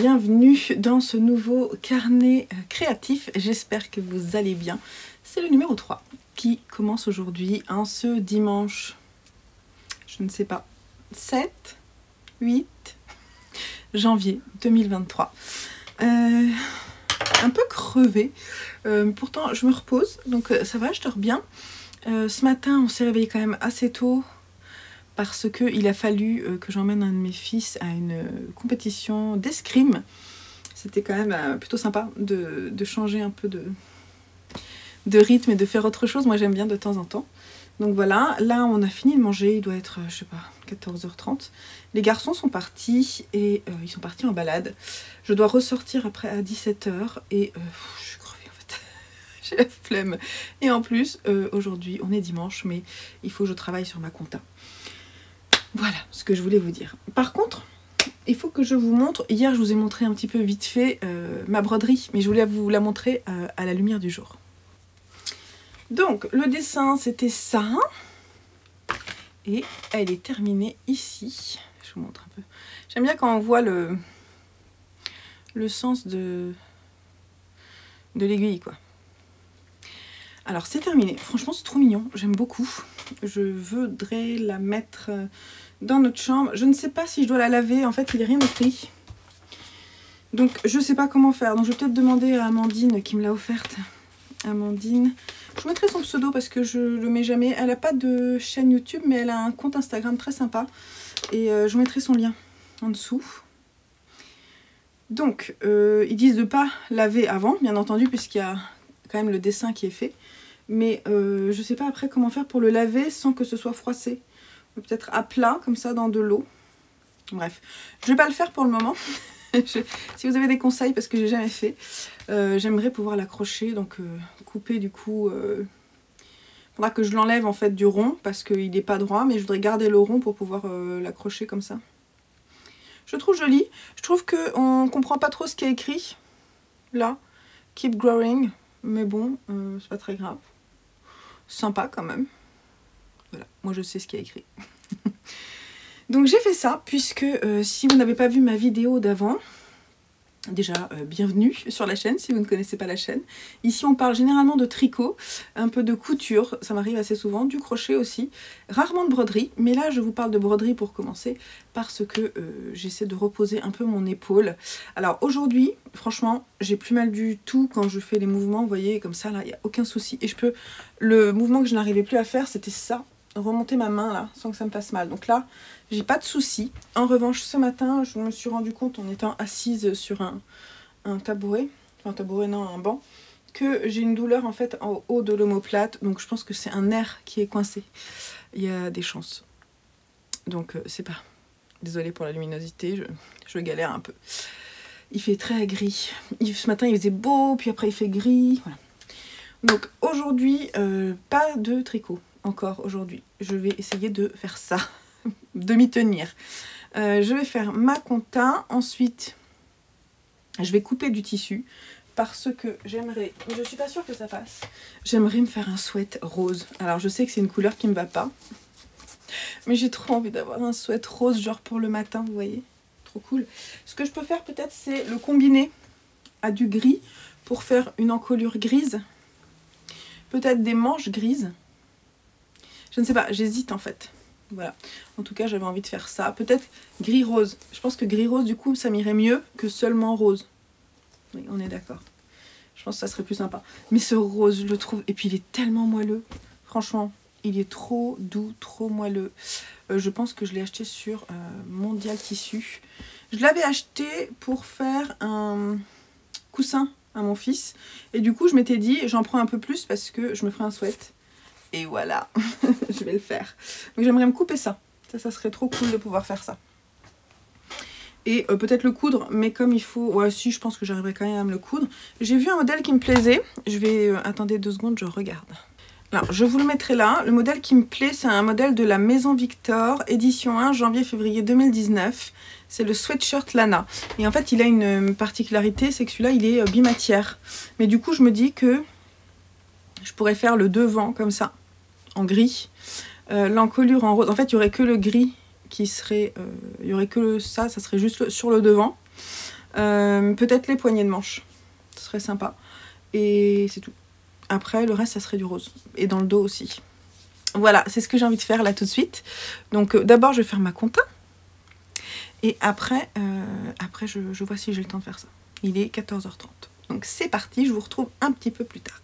bienvenue dans ce nouveau carnet créatif. J'espère que vous allez bien. C'est le numéro 3 qui commence aujourd'hui, ce dimanche, je ne sais pas, 7, 8 janvier 2023. Un peu crevée, pourtant je me repose, donc ça va, je dors bien. Ce matin, on s'est réveillé quand même assez tôt, parce qu'il a fallu que j'emmène un de mes fils à une compétition d'escrime. C'était quand même plutôt sympa de changer un peu de rythme et de faire autre chose. Moi j'aime bien de temps en temps. Donc voilà, là on a fini de manger, il doit être, je sais pas, 14h30. Les garçons sont partis et ils sont partis en balade. Je dois ressortir après à 17h et je suis crevée en fait. J'ai la flemme. Et en plus, aujourd'hui on est dimanche, mais il faut que je travaille sur ma compta. Voilà ce que je voulais vous dire. Par contre, il faut que je vous montre. Hier, je vous ai montré un petit peu vite fait ma broderie, mais je voulais vous la montrer à la lumière du jour. Donc, le dessin, c'était ça. Et elle est terminée ici. Je vous montre un peu. J'aime bien quand on voit le sens de l'aiguille, quoi. Alors, c'est terminé. Franchement, c'est trop mignon. J'aime beaucoup. Je voudrais la mettre dans notre chambre. Je ne sais pas si je dois la laver. En fait, il n'est rien écrit. Donc, je ne sais pas comment faire. Donc, je vais peut-être demander à Amandine qui me l'a offerte. Amandine. Je vous mettrai son pseudo parce que je le mets jamais. Elle n'a pas de chaîne YouTube, mais elle a un compte Instagram très sympa. Et je vous mettrai son lien en dessous. Donc, ils disent de ne pas laver avant, bien entendu, puisqu'il y a quand même le dessin qui est fait. Mais je ne sais pas après comment faire pour le laver sans que ce soit froissé. Peut-être à plat, comme ça, dans de l'eau. Bref, je ne vais pas le faire pour le moment. Si vous avez des conseils, parce que j'ai jamais fait, j'aimerais pouvoir l'accrocher. Donc couper du coup... faudra que je l'enlève en fait du rond, parce qu'il n'est pas droit. Mais je voudrais garder le rond pour pouvoir l'accrocher comme ça. Je trouve joli. Je trouve qu'on ne comprend pas trop ce qui est écrit. Là, keep growing. Mais bon, c'est pas très grave. Sympa quand même. Voilà, moi je sais ce qu'il y a écrit. Donc j'ai fait ça, puisque si vous n'avez pas vu ma vidéo d'avant, déjà bienvenue sur la chaîne si vous ne connaissez pas la chaîne. Ici on parle généralement de tricot, un peu de couture, ça m'arrive assez souvent, du crochet aussi, rarement de broderie, mais là je vous parle de broderie pour commencer, parce que j'essaie de reposer un peu mon épaule. Alors aujourd'hui, franchement, j'ai plus mal du tout quand je fais les mouvements, vous voyez, comme ça, là, il n'y a aucun souci. Et je peux, le mouvement que je n'arrivais plus à faire, c'était ça, remonter ma main là, sans que ça me fasse mal. Donc là, j'ai pas de souci. En revanche, ce matin, je me suis rendu compte en étant assise sur un tabouret, enfin un tabouret non, un banc, que j'ai une douleur en fait en haut de l'omoplate. Donc je pense que c'est un nerf qui est coincé. Il y a des chances. Donc c'est pas... Désolée pour la luminosité, je galère un peu. Il fait très gris. Ce matin, il faisait beau, puis après il fait gris. Voilà. Donc aujourd'hui, pas de tricot. Encore aujourd'hui, je vais essayer de faire ça, de m'y tenir. Je vais faire ma compta, ensuite je vais couper du tissu parce que j'aimerais, mais je suis pas sûre que ça passe, j'aimerais me faire un sweat rose. Alors je sais que c'est une couleur qui me va pas, mais j'ai trop envie d'avoir un sweat rose genre pour le matin, vous voyez, trop cool. Ce que je peux faire peut-être c'est le combiner à du gris pour faire une encolure grise, peut-être des manches grises. Je ne sais pas, j'hésite en fait. Voilà. En tout cas, j'avais envie de faire ça. Peut-être gris-rose. Je pense que gris-rose, du coup, ça m'irait mieux que seulement rose. Oui, on est d'accord. Je pense que ça serait plus sympa. Mais ce rose, je le trouve... Et puis, il est tellement moelleux. Franchement, il est trop doux, trop moelleux. Je pense que je l'ai acheté sur Mondial Tissu. Je l'avais acheté pour faire un coussin à mon fils. Et du coup, je m'étais dit, j'en prends un peu plus parce que je me ferai un sweat. Et voilà, je vais le faire. Donc j'aimerais me couper ça. Ça serait trop cool de pouvoir faire ça. Et peut-être le coudre, mais comme il faut... Ouais, si, je pense que j'arriverai quand même à me le coudre. J'ai vu un modèle qui me plaisait. Je vais... attendez 2 secondes, je regarde. Alors, je vous le mettrai là. Le modèle qui me plaît, c'est un modèle de la Maison Victor, édition 1, janvier-février 2019. C'est le sweatshirt Lana. Et en fait, il a une particularité, c'est que celui-là, il est bimatière. Mais du coup, je me dis que je pourrais faire le devant comme ça, en gris, l'encolure en rose. En fait, il n'y aurait que le gris qui serait... il n'y aurait que ça serait juste sur le devant. Peut-être les poignées de manche, ce serait sympa. Et c'est tout. Après, le reste, ça serait du rose. Et dans le dos aussi. Voilà, c'est ce que j'ai envie de faire là tout de suite. Donc d'abord, je vais faire ma compta. Et après, je vois si j'ai le temps de faire ça. Il est 14h30. Donc c'est parti, je vous retrouve un petit peu plus tard.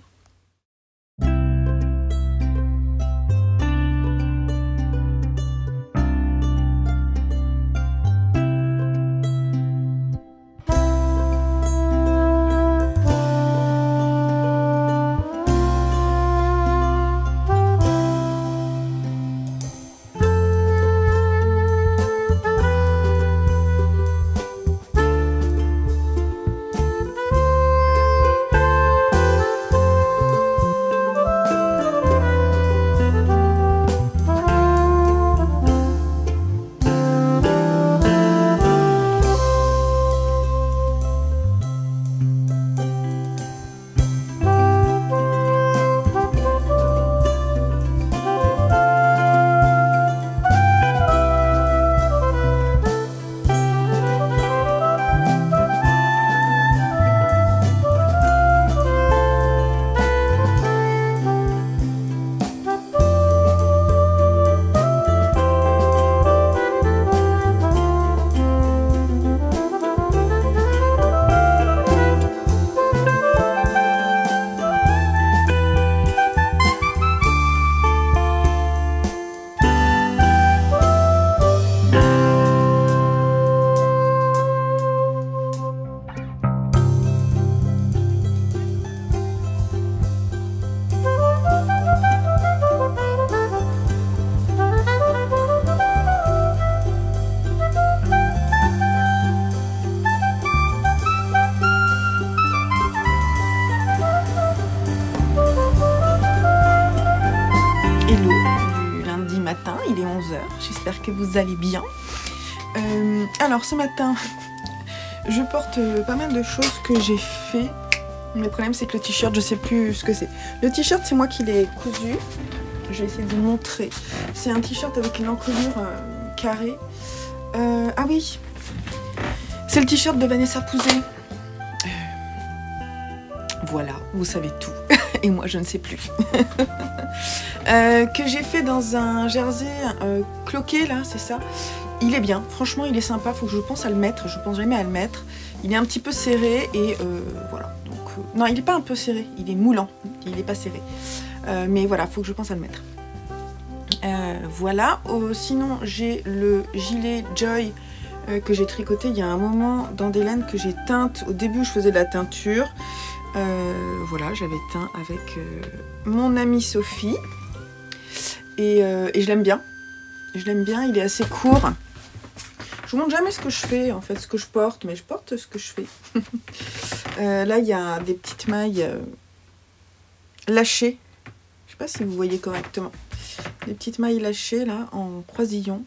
Il est 11h, j'espère que vous allez bien. Alors ce matin, je porte pas mal de choses que j'ai fait. Mais le problème c'est que le t-shirt, je sais plus ce que c'est. Le t-shirt, c'est moi qui l'ai cousu. Je vais essayer de vous montrer. C'est un t-shirt avec une encolure carrée. Ah oui, c'est le t-shirt de Vanessa Pouzet. Voilà, vous savez tout. Et moi, je ne sais plus. Que j'ai fait dans un jersey cloqué, là, c'est ça. Il est bien, franchement, il est sympa. Faut que je pense à le mettre. Je pense jamais à le mettre. Il est un petit peu serré et voilà. Donc, non, il n'est pas un peu serré. Il est moulant. Il n'est pas serré. Mais voilà, faut que je pense à le mettre. Voilà. Sinon, j'ai le gilet Joy que j'ai tricoté il y a un moment dans des laines que j'ai teintes. Au début, je faisais de la teinture. Voilà, j'avais teint avec mon amie Sophie et je l'aime bien. Je l'aime bien, il est assez court. Je vous montre jamais ce que je fais, en fait, ce que je porte, mais je porte ce que je fais. Là, il y a des petites mailles lâchées. Je sais pas si vous voyez correctement. Des petites mailles lâchées, là, en croisillon.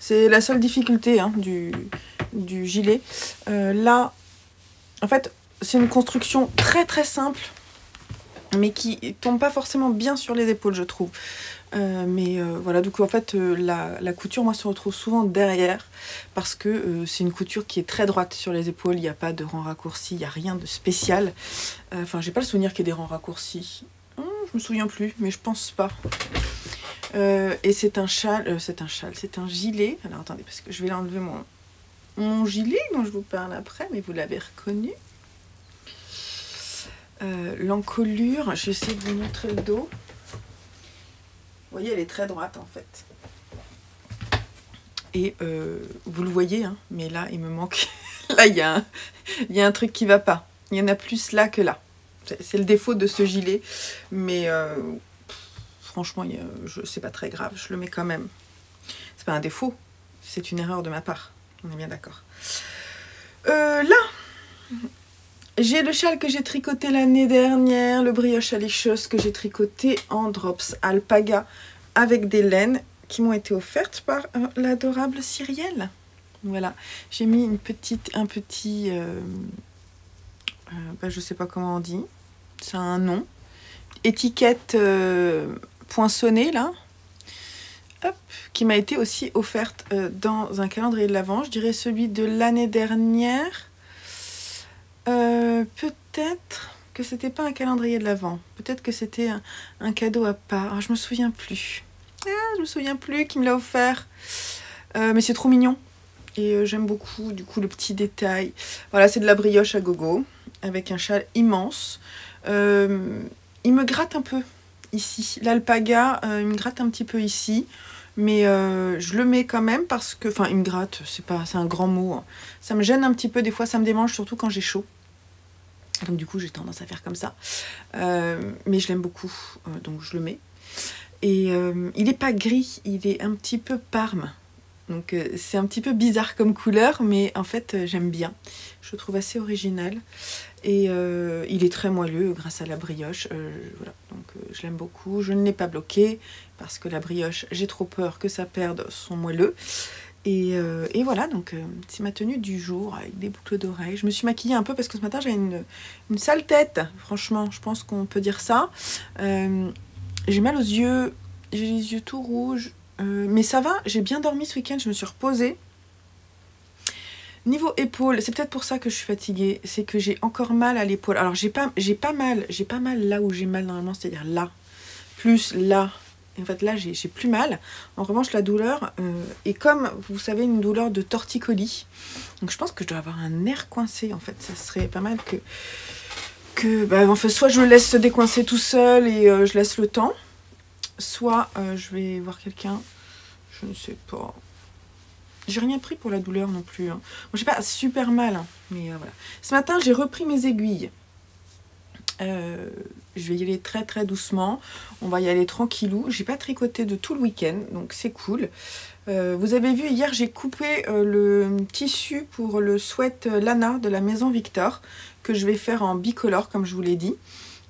C'est la seule difficulté hein, du gilet. Là, en fait... C'est une construction très très simple, mais qui tombe pas forcément bien sur les épaules, je trouve. Voilà, du coup, en fait, la couture, moi, se retrouve souvent derrière, parce que c'est une couture qui est très droite sur les épaules, il n'y a pas de rang raccourci, il n'y a rien de spécial. Enfin, j'ai pas le souvenir qu'il y ait des rangs raccourcis. Je me souviens plus, mais je pense pas. Et c'est un châle, c'est un gilet. Alors, attendez, parce que je vais enlever mon gilet, dont je vous parle après, mais vous l'avez reconnu. L'encolure, je vais essayer de vous montrer le dos. Vous voyez, elle est très droite en fait. Et vous le voyez, hein, mais là, il me manque... là, il y a un truc qui va pas. Il y en a plus là que là. C'est le défaut de ce gilet. Mais franchement, c'est pas très grave. Je le mets quand même. C'est pas un défaut. C'est une erreur de ma part. On est bien d'accord. Là... J'ai le châle que j'ai tricoté l'année dernière, le brioche allécheuse que j'ai tricoté en drops alpaga avec des laines qui m'ont été offertes par l'adorable Cyrielle. Voilà, j'ai mis un petit, je sais pas comment on dit, c'est un nom, étiquette poinçonnée là, hop, qui m'a été aussi offerte dans un calendrier de l'Avent, je dirais celui de l'année dernière. Peut-être que c'était pas un calendrier de l'Avent. Peut-être que c'était un cadeau à part. Ah, je me souviens plus. Je me souviens plus qui me l'a offert. Mais c'est trop mignon. Et j'aime beaucoup, du coup, le petit détail. Voilà, c'est de la brioche à gogo, avec un châle immense. Il me gratte un peu ici. L'alpaga, il me gratte un petit peu ici. Mais je le mets quand même parce que... Enfin, il me gratte, c'est un grand mot. Hein. Ça me gêne un petit peu, des fois ça me démange, surtout quand j'ai chaud. Donc du coup, j'ai tendance à faire comme ça. Mais je l'aime beaucoup, donc je le mets. Et il n'est pas gris, il est un petit peu parme. Donc c'est un petit peu bizarre comme couleur, mais en fait j'aime bien. Je le trouve assez original. Et il est très moelleux grâce à la brioche. Voilà. Donc je l'aime beaucoup. Je ne l'ai pas bloqué parce que la brioche, j'ai trop peur que ça perde son moelleux. Et voilà, donc c'est ma tenue du jour avec des boucles d'oreilles. Je me suis maquillée un peu parce que ce matin j'avais une sale tête. Franchement, je pense qu'on peut dire ça. J'ai mal aux yeux, j'ai les yeux tout rouges. Mais ça va, j'ai bien dormi ce week-end, je me suis reposée. Niveau épaule, c'est peut-être pour ça que je suis fatiguée, c'est que j'ai encore mal à l'épaule. Alors j'ai pas mal là où j'ai mal normalement, c'est-à-dire là, plus là. Et en fait là j'ai plus mal. En revanche la douleur est comme, vous savez, une douleur de torticolis. Donc je pense que je dois avoir un nerf coincé en fait. Ça serait pas mal en fait, soit je le laisse se décoincer tout seul et je laisse le temps. Soit je vais voir quelqu'un, je ne sais pas. J'ai rien pris pour la douleur non plus. Hein. Bon, j'ai pas super mal, hein, mais voilà. Ce matin, j'ai repris mes aiguilles. Je vais y aller très très doucement. On va y aller tranquillou. J'ai pas tricoté de tout le week-end, donc c'est cool. Vous avez vu, hier, j'ai coupé le tissu pour le sweat Lana de la maison Victor, que je vais faire en bicolore, comme je vous l'ai dit.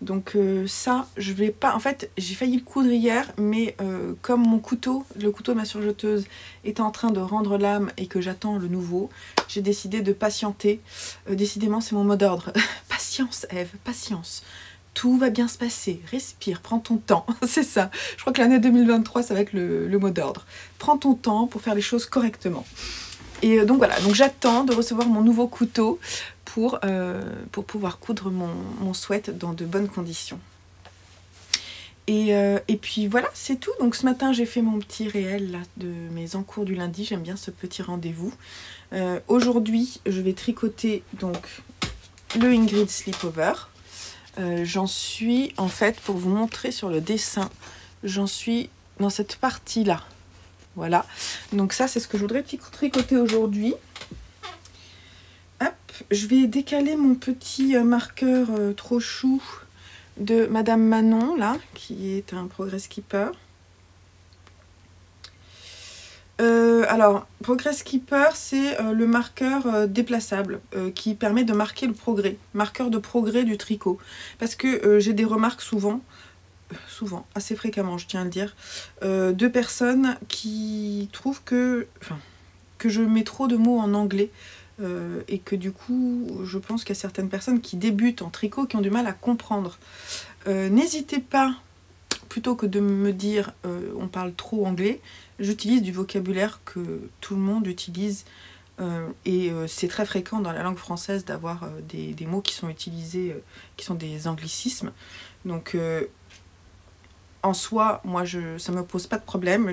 Donc ça, je vais pas... En fait, j'ai failli le coudre hier, mais comme mon couteau, le couteau de ma surjeteuse, est en train de rendre l'âme et que j'attends le nouveau, j'ai décidé de patienter. Décidément, c'est mon mot d'ordre. Patience, Ève, patience. Tout va bien se passer. Respire, prends ton temps. C'est ça. Je crois que l'année 2023, ça va être le mot d'ordre. Prends ton temps pour faire les choses correctement. Et donc voilà, donc j'attends de recevoir mon nouveau couteau pour pouvoir coudre mon sweat dans de bonnes conditions. Et puis voilà, c'est tout. Donc ce matin, j'ai fait mon petit réel là, de mes encours du lundi. J'aime bien ce petit rendez-vous. Aujourd'hui, je vais tricoter donc le Ingrid Sleepover. J'en suis, en fait, pour vous montrer sur le dessin, j'en suis dans cette partie-là. Voilà, donc ça c'est ce que je voudrais tricoter aujourd'hui. Hop, je vais décaler mon petit marqueur trop chou de Madame Manon, là, qui est un Progress Keeper. Alors, Progress Keeper, c'est le marqueur déplaçable qui permet de marquer le progrès, marqueur de progrès du tricot. Parce que j'ai des remarques souvent, assez fréquemment je tiens à le dire, de personnes qui trouvent que je mets trop de mots en anglais et que du coup je pense qu'il y a certaines personnes qui débutent en tricot qui ont du mal à comprendre. N'hésitez pas, plutôt que de me dire on parle trop anglais, j'utilise du vocabulaire que tout le monde utilise et c'est très fréquent dans la langue française d'avoir des mots qui sont utilisés, qui sont des anglicismes. Donc en soi, moi, ça me pose pas de problème.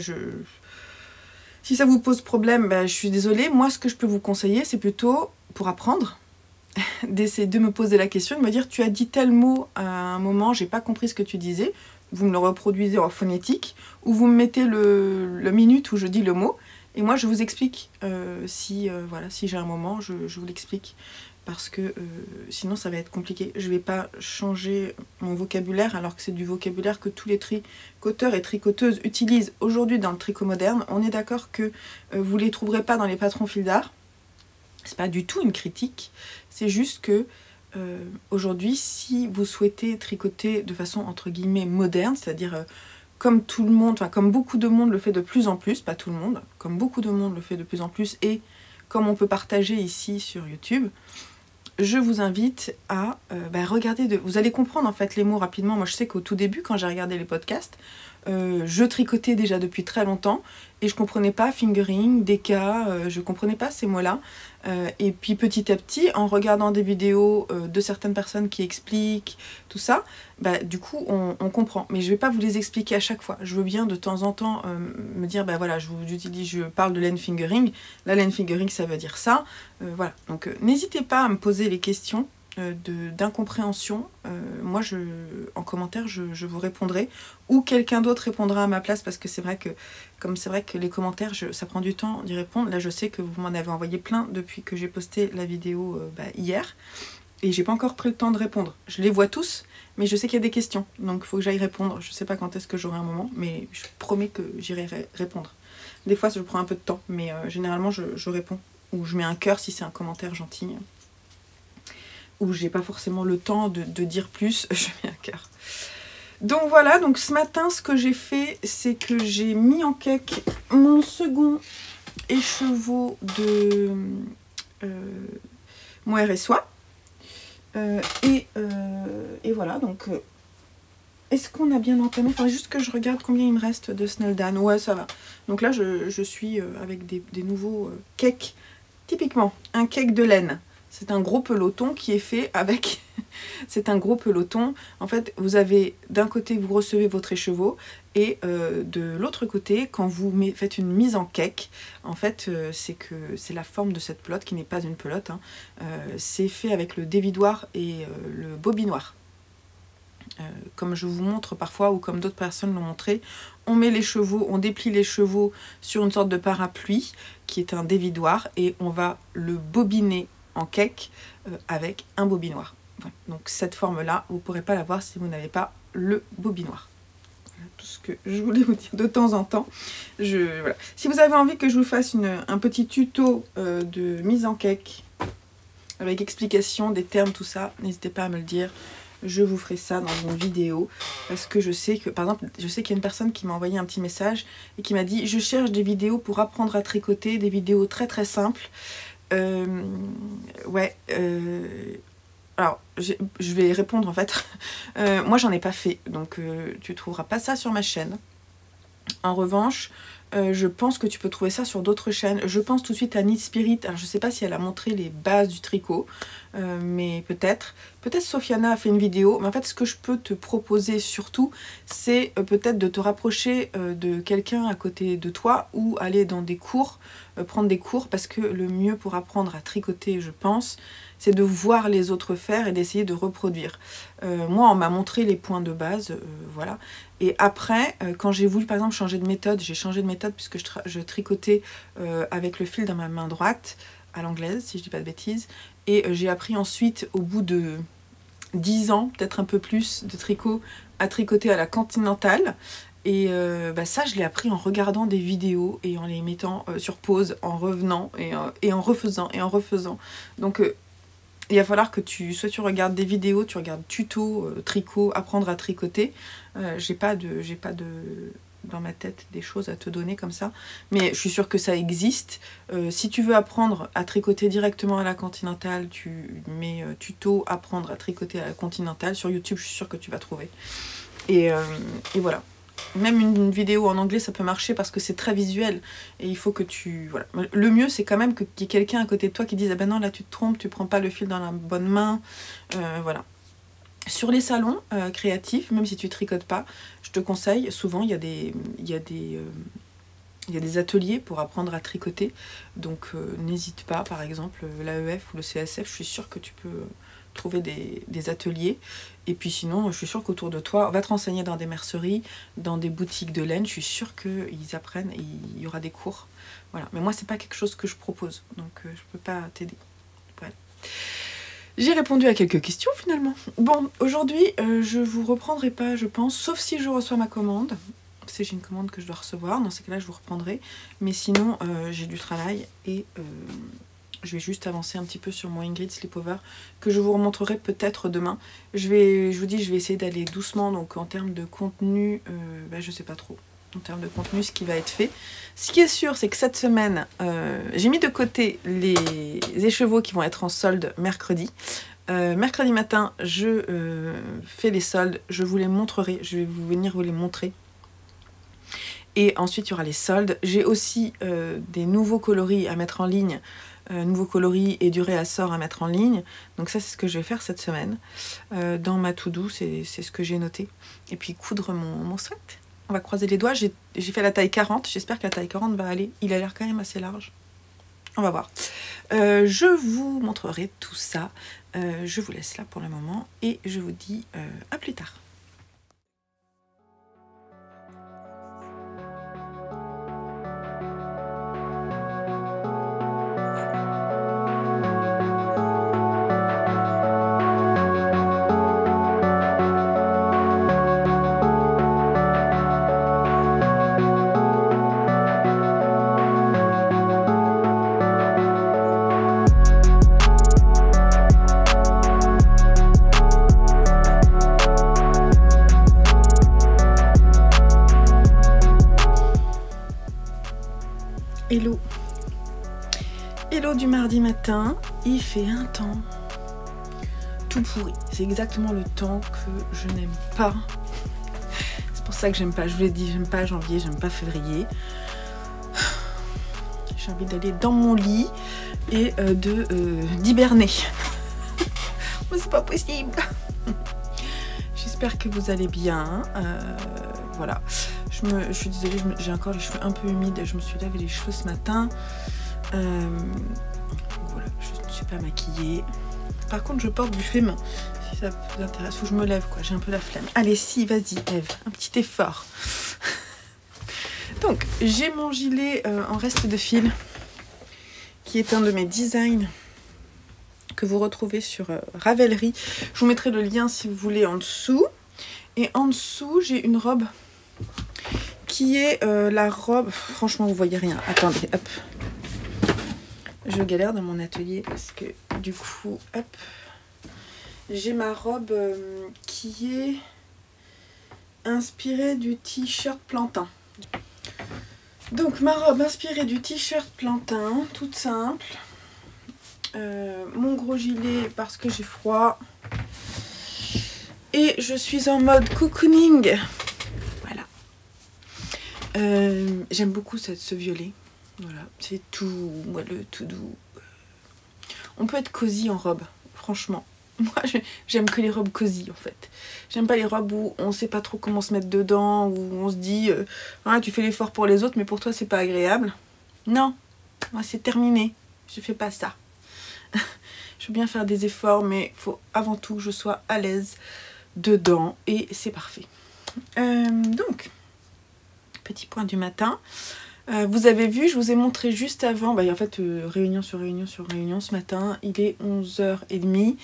Si ça vous pose problème, je suis désolée. Moi, ce que je peux vous conseiller, c'est plutôt, pour apprendre, d'essayer de me poser la question, de me dire, tu as dit tel mot à un moment, j'ai pas compris ce que tu disais. Vous me le reproduisez en phonétique, ou vous me mettez le minute où je dis le mot, et moi, je vous explique. Si j'ai un moment, je vous l'explique. Parce que sinon ça va être compliqué. Je ne vais pas changer mon vocabulaire alors que c'est du vocabulaire que tous les tricoteurs et tricoteuses utilisent aujourd'hui dans le tricot moderne. On est d'accord que vous ne les trouverez pas dans les patrons fil d'art. C'est pas du tout une critique. C'est juste que aujourd'hui, si vous souhaitez tricoter de façon entre guillemets moderne, c'est-à-dire comme tout le monde, enfin comme beaucoup de monde le fait de plus en plus, pas tout le monde, comme beaucoup de monde le fait de plus en plus et comme on peut partager ici sur YouTube, je vous invite à regarder, vous allez comprendre en fait les mots rapidement. Moi je sais qu'au tout début quand j'ai regardé les podcasts, je tricotais déjà depuis très longtemps et je comprenais pas fingering, déca, je comprenais pas ces mots-là. Et puis petit à petit, en regardant des vidéos de certaines personnes qui expliquent tout ça, bah, du coup on comprend. Mais je vais pas vous les expliquer à chaque fois. Je veux bien de temps en temps me dire, bah voilà, je parle de line fingering. La line fingering, ça veut dire ça. Voilà. Donc n'hésitez pas à me poser les questions d'incompréhension. Moi, en commentaire, je vous répondrai. Ou quelqu'un d'autre répondra à ma place, parce que c'est vrai que les commentaires, ça prend du temps d'y répondre. Là, je sais que vous m'en avez envoyé plein depuis que j'ai posté la vidéo hier. Et j'ai pas encore pris le temps de répondre. Je les vois tous, mais je sais qu'il y a des questions. Donc il faut que j'aille répondre. Je sais pas quand est-ce que j'aurai un moment, mais je promets que j'irai répondre. Des fois, ça prend un peu de temps, mais généralement, je réponds. Ou je mets un cœur si c'est un commentaire gentil. Ou j'ai pas forcément le temps de dire plus, je mets un cœur. Donc voilà, donc ce matin, ce que j'ai fait, c'est que j'ai mis en cake mon second écheveau de mohair et soie. Et voilà, donc est-ce qu'on a bien entamé? Enfin, juste que je regarde combien il me reste de Snelldan. Ouais, ça va. Donc là, je suis avec des nouveaux cakes. Typiquement, un cake de laine. C'est un gros peloton qui est fait avec... C'est un gros peloton. En fait, vous avez d'un côté, vous recevez votre écheveau, et de l'autre côté, quand vous faites une mise en cake, en fait, c'est la forme de cette pelote, qui n'est pas une pelote, hein, c'est fait avec le dévidoir et le bobinoir. Comme je vous montre parfois, ou comme d'autres personnes l'ont montré, on met les chevaux, on déplie les chevaux sur une sorte de parapluie, qui est un dévidoir, et on va le bobiner en cake avec un bobinoir. Voilà. Donc cette forme-là, vous ne pourrez pas l'avoir si vous n'avez pas le bobinoir. Voilà tout ce que je voulais vous dire de temps en temps. Voilà. Si vous avez envie que je vous fasse un petit tuto de mise en cake, avec explication des termes, tout ça, n'hésitez pas à me le dire. Je vous ferai ça dans une vidéo, parce que je sais que, par exemple, je sais qu'il y a une personne qui m'a envoyé un petit message et qui m'a dit: je cherche des vidéos pour apprendre à tricoter, des vidéos très très simples. Alors, je vais répondre en fait. Moi, j'en ai pas fait, donc tu trouveras pas ça sur ma chaîne. En revanche, je pense que tu peux trouver ça sur d'autres chaînes. Je pense tout de suite à Knit Spirit. Alors, je sais pas si elle a montré les bases du tricot, mais peut-être. Peut-être Sofiana a fait une vidéo. Mais en fait, ce que je peux te proposer surtout, c'est peut-être de te rapprocher de quelqu'un à côté de toi, ou aller dans des cours, prendre des cours, parce que le mieux pour apprendre à tricoter, je pense, c'est de voir les autres faire et d'essayer de reproduire. Moi, on m'a montré les points de base, voilà. Et après, quand j'ai voulu par exemple changer de méthode, j'ai changé de méthode puisque je tricotais avec le fil dans ma main droite, à l'anglaise, si je dis pas de bêtises. Et j'ai appris ensuite, au bout de 10 ans, peut-être un peu plus, de tricot, à tricoter à la continentale. Et ça, je l'ai appris en regardant des vidéos et en les mettant sur pause, en revenant et en refaisant et en refaisant. Donc il va falloir que soit tu regardes des vidéos, tu regardes tuto, tricot, apprendre à tricoter. J'ai pas dans ma tête des choses à te donner comme ça, mais je suis sûre que ça existe. Si tu veux apprendre à tricoter directement à la continentale, tu mets tuto apprendre à tricoter à la continentale sur YouTube, je suis sûre que tu vas trouver. Et voilà. Même une vidéo en anglais, ça peut marcher parce que c'est très visuel. Et il faut que tu... Voilà. Le mieux, c'est quand même qu'il y ait quelqu'un à côté de toi qui dise: ah ben non, là tu te trompes, tu prends pas le fil dans la bonne main. Voilà. Sur les salons créatifs, même si tu tricotes pas, je te conseille, souvent il y a des ateliers pour apprendre à tricoter. Donc n'hésite pas, par exemple l'AEF ou le CSF, je suis sûre que tu peux trouver des ateliers. Et puis sinon, je suis sûre qu'autour de toi, va te renseigner dans des merceries, dans des boutiques de laine, je suis sûre qu'ils apprennent et il y aura des cours. Voilà. Mais moi, c'est pas quelque chose que je propose, donc je peux pas t'aider. Voilà. J'ai répondu à quelques questions finalement. Bon, aujourd'hui, je vous reprendrai pas, je pense, sauf si je reçois ma commande. Si j'ai une commande que je dois recevoir, dans ces cas-là, je vous reprendrai. Mais sinon, j'ai du travail et je vais juste avancer un petit peu sur mon Ingrid Sleepover que je vous remontrerai peut-être demain. Je vous dis, je vais essayer d'aller doucement, donc en termes de contenu, je sais pas trop. En termes de contenu, ce qui va être fait. Ce qui est sûr, c'est que cette semaine, j'ai mis de côté les écheveaux qui vont être en solde mercredi. Mercredi matin, je fais les soldes, je vous les montrerai, je vais venir vous les montrer. Et ensuite il y aura les soldes. J'ai aussi des nouveaux coloris à mettre en ligne, nouveaux coloris et du réassort à mettre en ligne. Donc ça c'est ce que je vais faire cette semaine. Dans ma to-do, c'est ce que j'ai noté. Et puis coudre mon sweat. On va croiser les doigts. J'ai fait la taille 40, j'espère que la taille 40 va aller. Il a l'air quand même assez large. On va voir. Je vous montrerai tout ça. Je vous laisse là pour le moment et je vous dis à plus tard. Hello. Hello du mardi matin. Il fait un temps tout pourri. C'est exactement le temps que je n'aime pas. C'est pour ça que j'aime pas. Je vous l'ai dit, j'aime pas janvier, j'aime pas février. J'ai envie d'aller dans mon lit et d'hiberner. Mais c'est pas possible. J'espère que vous allez bien. Voilà. Je suis désolée, j'ai encore les cheveux un peu humides. Je me suis lavé les cheveux ce matin. Voilà, je ne suis pas maquillée. Par contre, je porte du fais-main. Si ça vous intéresse, faut que je me lève, quoi. J'ai un peu la flemme. Allez, si, vas-y, Eve. Un petit effort. Donc, j'ai mon gilet en reste de fil, qui est un de mes designs que vous retrouvez sur Ravelry. Je vous mettrai le lien si vous voulez en dessous. Et en dessous, j'ai une robe qui est la robe... Franchement, vous voyez rien. Attendez, hop. Je galère dans mon atelier parce que du coup, hop. J'ai ma robe qui est inspirée du t-shirt plantain. Donc, ma robe inspirée du t-shirt plantain, toute simple. Mon gros gilet parce que j'ai froid. Et je suis en mode cocooning. Voilà. J'aime beaucoup ce violet. Voilà, c'est tout moelleux, tout doux. On peut être cosy en robe, franchement. Moi, j'aime que les robes cosy, en fait. J'aime pas les robes où on sait pas trop comment se mettre dedans, où on se dit ah, tu fais l'effort pour les autres, mais pour toi, c'est pas agréable. Non, moi, c'est terminé. Je fais pas ça. Je veux bien faire des efforts, mais il faut avant tout que je sois à l'aise dedans, et c'est parfait. Donc, petit point du matin. Vous avez vu, je vous ai montré juste avant, en fait, réunion sur réunion sur réunion ce matin. Il est 11h30.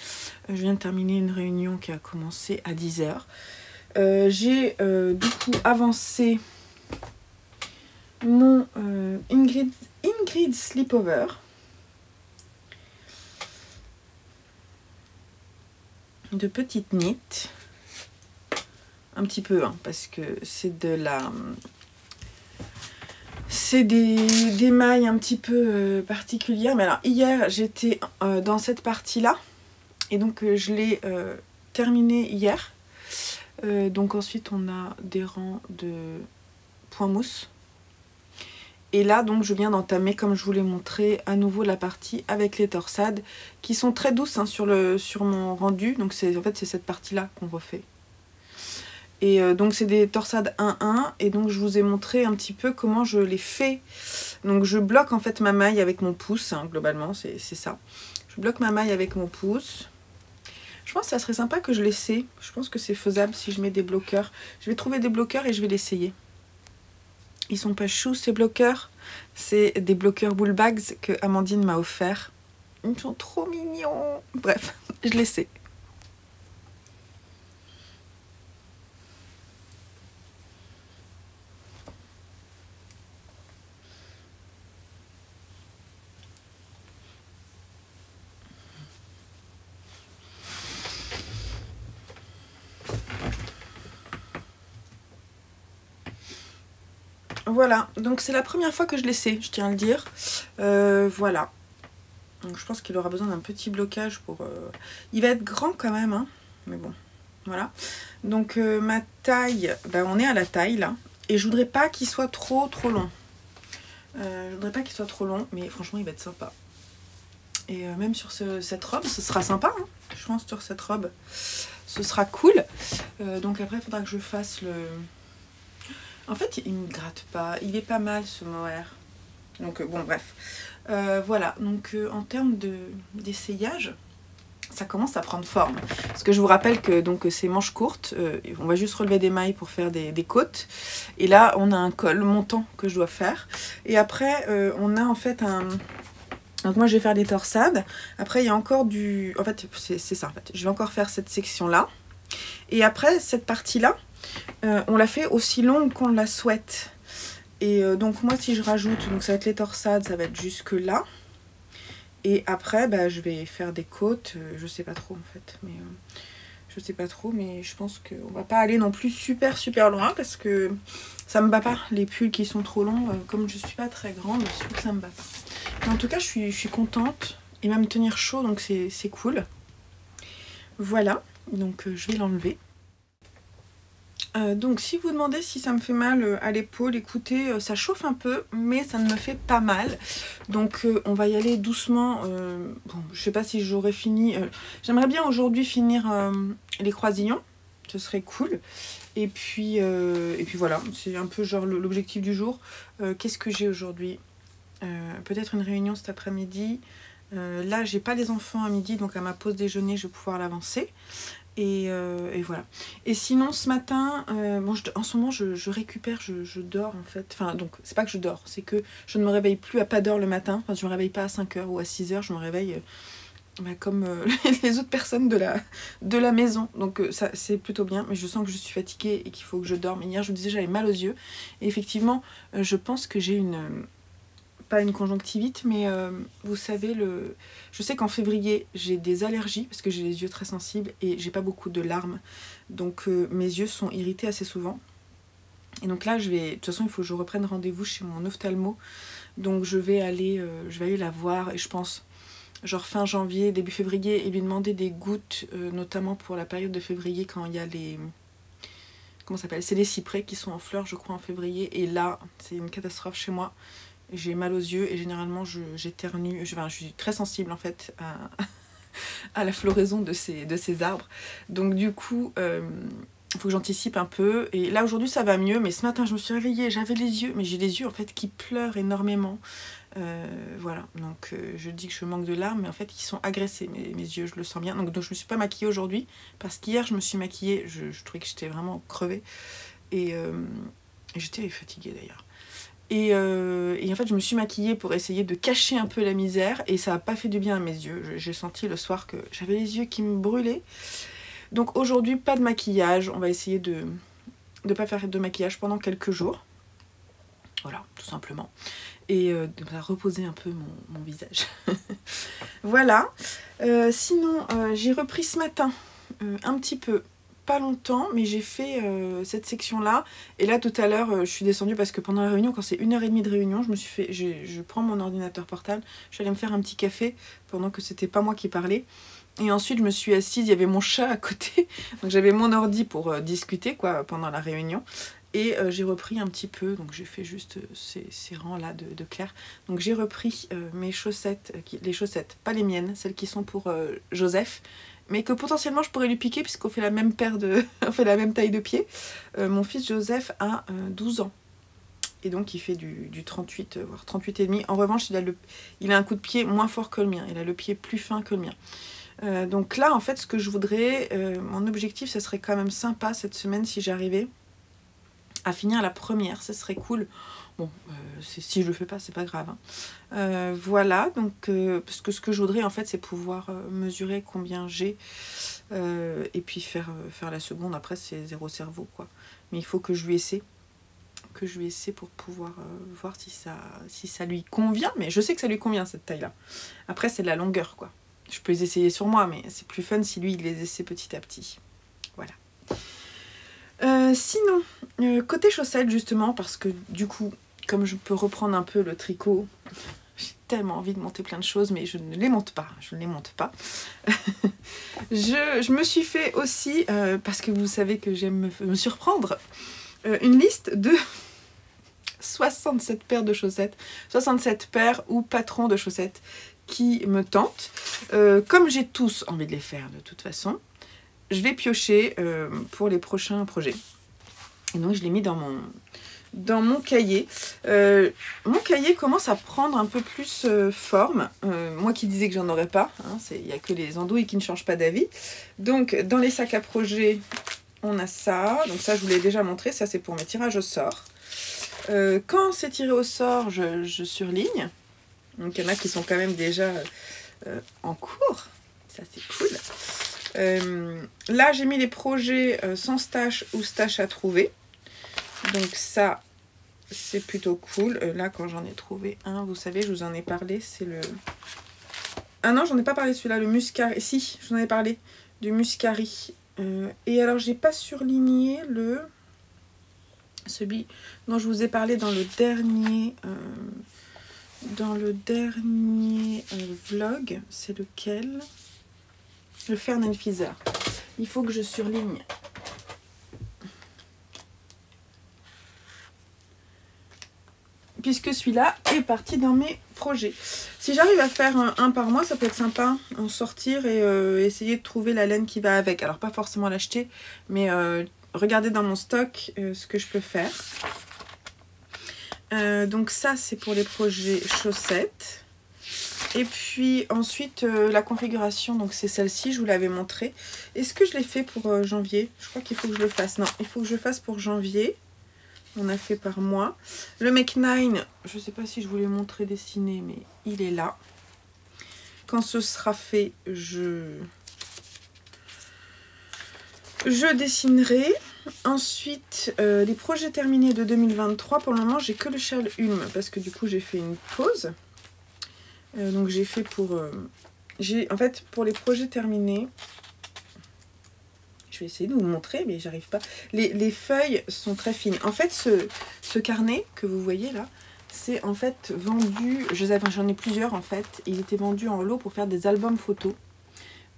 Je viens de terminer une réunion qui a commencé à 10h. J'ai du coup avancé mon Ingrid Sleepover. De petites knits. Un petit peu, hein, parce que c'est de la... C'est des mailles un petit peu particulières. Mais alors, hier, j'étais dans cette partie-là. Et donc, je l'ai terminé hier. Donc, ensuite, on a des rangs de point mousse. Et là, donc, je viens d'entamer, comme je vous l'ai montré, à nouveau la partie avec les torsades, qui sont très douces hein, sur mon rendu. Donc, en fait, c'est cette partie-là qu'on refait. Et donc c'est des torsades 1-1 et donc je vous ai montré un petit peu comment je les fais. Donc je bloque en fait ma maille avec mon pouce, hein, globalement c'est ça. Je bloque ma maille avec mon pouce. Je pense que ça serait sympa que je l'essaie. Je pense que c'est faisable si je mets des bloqueurs. Je vais trouver des bloqueurs et je vais l'essayer. Ils sont pas choux ces bloqueurs. C'est des bloqueurs Bull Bags que Amandine m'a offert. Ils sont trop mignons. Bref, je l'essaie. Voilà, donc c'est la première fois que je l'essaie, je tiens à le dire. Voilà. Donc je pense qu'il aura besoin d'un petit blocage pour... Il va être grand quand même, hein. Mais bon, voilà. Donc ma taille, on est à la taille là. Et je voudrais pas qu'il soit trop long. Je voudrais pas qu'il soit trop long, mais franchement il va être sympa. Et même sur cette robe, ce sera sympa, hein. Je pense sur cette robe, ce sera cool. Donc après, il faudra que je fasse le... En fait, il me gratte pas. Il est pas mal ce mohair. Donc bon, bref. Voilà, donc en termes d'essayage, ça commence à prendre forme. Parce que je vous rappelle que donc ces manches courtes, on va juste relever des mailles pour faire des côtes. Et là, on a un col montant que je dois faire. Et après, on a en fait un... Donc moi je vais faire des torsades. Après il y a encore du... En fait c'est ça en fait. Je vais encore faire cette section là. Et après cette partie là, on la fait aussi longue qu'on la souhaite. Et donc moi si je rajoute, donc ça va être les torsades, ça va être jusque là. Et après bah, je vais faire des côtes, je sais pas trop en fait. Mais je sais pas trop, mais je pense qu'on va pas aller non plus super loin parce que ça me bat pas. Les pulls qui sont trop longs, comme je suis pas très grande, je trouve que ça me bat pas. Mais en tout cas, je suis contente. Il va me tenir chaud, donc c'est cool. Voilà, donc je vais l'enlever. Donc si vous demandez si ça me fait mal à l'épaule, écoutez, ça chauffe un peu, mais ça ne me fait pas mal. Donc on va y aller doucement. Bon, je sais pas si j'aurais fini. J'aimerais bien aujourd'hui finir les croisillons. Ce serait cool. Et puis voilà, c'est un peu genre l'objectif du jour. Qu'est-ce que j'ai aujourd'hui ? Peut-être une réunion cet après-midi. Là, j'ai pas les enfants à midi, donc à ma pause déjeuner, je vais pouvoir l'avancer. Et voilà. Et sinon, ce matin, bon, en ce moment, je récupère, je dors en fait. Enfin, donc, c'est pas que je dors, c'est que je ne me réveille plus à pas d'heure le matin. Enfin, je me réveille pas à 5 h ou à 6 h, je me réveille comme les autres personnes de la maison. Donc, ça, c'est plutôt bien, mais je sens que je suis fatiguée et qu'il faut que je dorme. Et hier, je vous disais, j'avais mal aux yeux. Et effectivement, je pense que j'ai pas une conjonctivite, mais vous savez, je sais qu'en février j'ai des allergies parce que j'ai les yeux très sensibles et j'ai pas beaucoup de larmes, donc mes yeux sont irrités assez souvent. Et donc là de toute façon il faut que je reprenne rendez-vous chez mon ophtalmo, donc je vais aller la voir, et je pense genre fin janvier, début février, et lui demander des gouttes, notamment pour la période de février quand il y a les... Comment ça s'appelle ? C'est les cyprès qui sont en fleurs je crois en février, et là c'est une catastrophe chez moi. J'ai mal aux yeux et généralement j'éternue, je suis très sensible en fait à la floraison de ces arbres. Donc du coup, il faut que j'anticipe un peu. Et là aujourd'hui ça va mieux, mais ce matin je me suis réveillée, j'avais les yeux, mais j'ai les yeux en fait qui pleurent énormément. Voilà, donc je dis que je manque de larmes, mais en fait ils sont agressés, mes yeux, je le sens bien. Donc je me suis pas maquillée aujourd'hui, parce qu'hier je me suis maquillée, je trouvais que j'étais vraiment crevée. Et j'étais fatiguée d'ailleurs. Et en fait je me suis maquillée pour essayer de cacher un peu la misère, et ça n'a pas fait du bien à mes yeux. J'ai senti le soir que j'avais les yeux qui me brûlaient. Donc aujourd'hui pas de maquillage, on va essayer de ne pas faire de maquillage pendant quelques jours. Voilà, tout simplement. Et de reposer un peu mon visage. Voilà. Sinon j'ai repris ce matin un petit peu. Pas longtemps, mais j'ai fait cette section là, et là tout à l'heure je suis descendue parce que pendant la réunion, quand c'est 1h30 de réunion, je prends mon ordinateur portable, je suis allée me faire un petit café pendant que c'était pas moi qui parlais, et ensuite je me suis assise, il y avait mon chat à côté, donc j'avais mon ordi pour discuter quoi pendant la réunion, et j'ai repris un petit peu, donc j'ai fait juste ces rangs là de clair, donc j'ai repris mes chaussettes, les chaussettes, pas les miennes, celles qui sont pour Joseph, mais que potentiellement je pourrais lui piquer puisqu'on fait la même on fait la même taille de pied. Mon fils Joseph a 12 ans. Et donc il fait du 38, voire 38 et demi. En revanche, il a un coup de pied moins fort que le mien. Il a le pied plus fin que le mien. Donc là, en fait, ce que je voudrais, mon objectif, ça serait quand même sympa cette semaine si j'arrivais à finir la première. Ça serait cool. Bon, si je le fais pas, c'est pas grave. Hein. Voilà, donc parce que ce que je voudrais en fait, c'est pouvoir mesurer combien j'ai et puis faire la seconde. Après, c'est zéro cerveau quoi. Mais il faut que je lui essaie, pour pouvoir voir si ça lui convient. Mais je sais que ça lui convient cette taille-là. Après, c'est de la longueur quoi. Je peux les essayer sur moi, mais c'est plus fun si lui il les essaie petit à petit. Voilà. Sinon, côté chaussettes justement, parce que du coup, comme je peux reprendre un peu le tricot, j'ai tellement envie de monter plein de choses, mais je ne les monte pas. Je me suis fait aussi, parce que vous savez que j'aime me surprendre, une liste de 67 paires de chaussettes, 67 paires ou patrons de chaussettes qui me tentent. Comme j'ai tous envie de les faire de toute façon, je vais piocher pour les prochains projets. Et donc je l'ai mis dans mon cahier. Mon cahier commence à prendre un peu plus forme. Moi qui disais que j'en aurais pas, hein, il n'y a que les andouilles qui ne changent pas d'avis. Donc dans les sacs à projet, on a ça. Donc ça je vous l'ai déjà montré, ça c'est pour mes tirages au sort. Quand c'est tiré au sort, je surligne. Donc il y en a qui sont quand même déjà en cours. Ça c'est cool. Là j'ai mis les projets sans stash ou stash à trouver. Donc ça c'est plutôt cool. Là quand j'en ai trouvé un, vous savez, je vous en ai parlé, c'est le... Ah non, j'en ai pas parlé celui-là, le Muscari. Si, j'en ai parlé, du Muscari. Et alors j'ai pas surligné celui dont je vous ai parlé dans le dernier vlog. C'est lequel? Le Fernenfieser. Il faut que je surligne. Puisque celui-là est parti dans mes projets. Si j'arrive à faire un par mois, ça peut être sympa, en sortir et essayer de trouver la laine qui va avec. Alors pas forcément l'acheter, mais regarder dans mon stock ce que je peux faire. Donc ça c'est pour les projets chaussettes. Et puis ensuite la configuration, donc c'est celle-ci, je vous l'avais montré. Est-ce que je l'ai fait pour janvier? Je crois qu'il faut que je le fasse. Non, il faut que je le fasse pour janvier. On a fait par mois. Le Make 9, je ne sais pas si je vous l'ai montré dessiné, mais il est là. Quand ce sera fait, je dessinerai. Ensuite, les projets terminés de 2023. Pour le moment, j'ai que le châle Ulm parce que du coup, j'ai fait une pause. Donc, j'ai fait pour... en fait, pour les projets terminés... Je vais essayer de vous montrer, mais j'arrive pas. Les feuilles sont très fines. En fait, ce carnet que vous voyez là, c'est en fait vendu... J'en ai plusieurs en fait. Ils étaient vendus en lot pour faire des albums photos.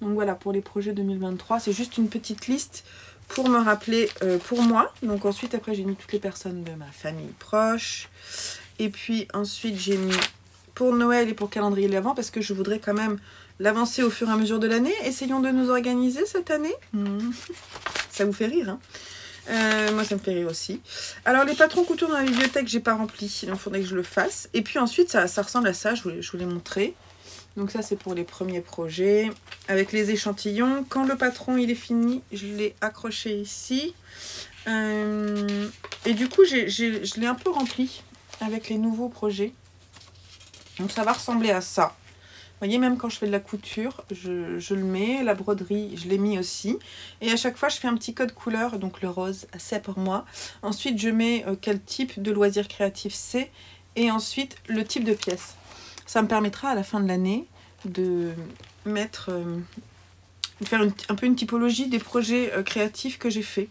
Donc voilà, pour les projets 2023, c'est juste une petite liste pour me rappeler pour moi. Donc ensuite, après, j'ai mis toutes les personnes de ma famille proche. Et puis ensuite, j'ai mis pour Noël et pour calendrier de l'Avent parce que je voudrais quand même l'avancer au fur et à mesure de l'année. Essayons de nous organiser cette année. Ça vous fait rire, hein? Moi, ça me fait rire aussi. Alors, les patrons couture dans la bibliothèque, j'ai pas rempli. Il faudrait que je le fasse. Et puis ensuite, ça ressemble à ça. Je vous l'ai montré. Donc ça, c'est pour les premiers projets. Avec les échantillons. Quand le patron, il est fini, je l'ai accroché ici. Et du coup, je l'ai un peu rempli avec les nouveaux projets. Donc, ça va ressembler à ça. Vous voyez, même quand je fais de la couture, je le mets. La broderie, je l'ai mis aussi. Et à chaque fois, je fais un petit code couleur. Donc le rose, c'est pour moi. Ensuite, je mets quel type de loisir créatif c'est. Et ensuite, le type de pièce. Ça me permettra à la fin de l'année de mettre... de faire un peu une typologie des projets créatifs que j'ai fait.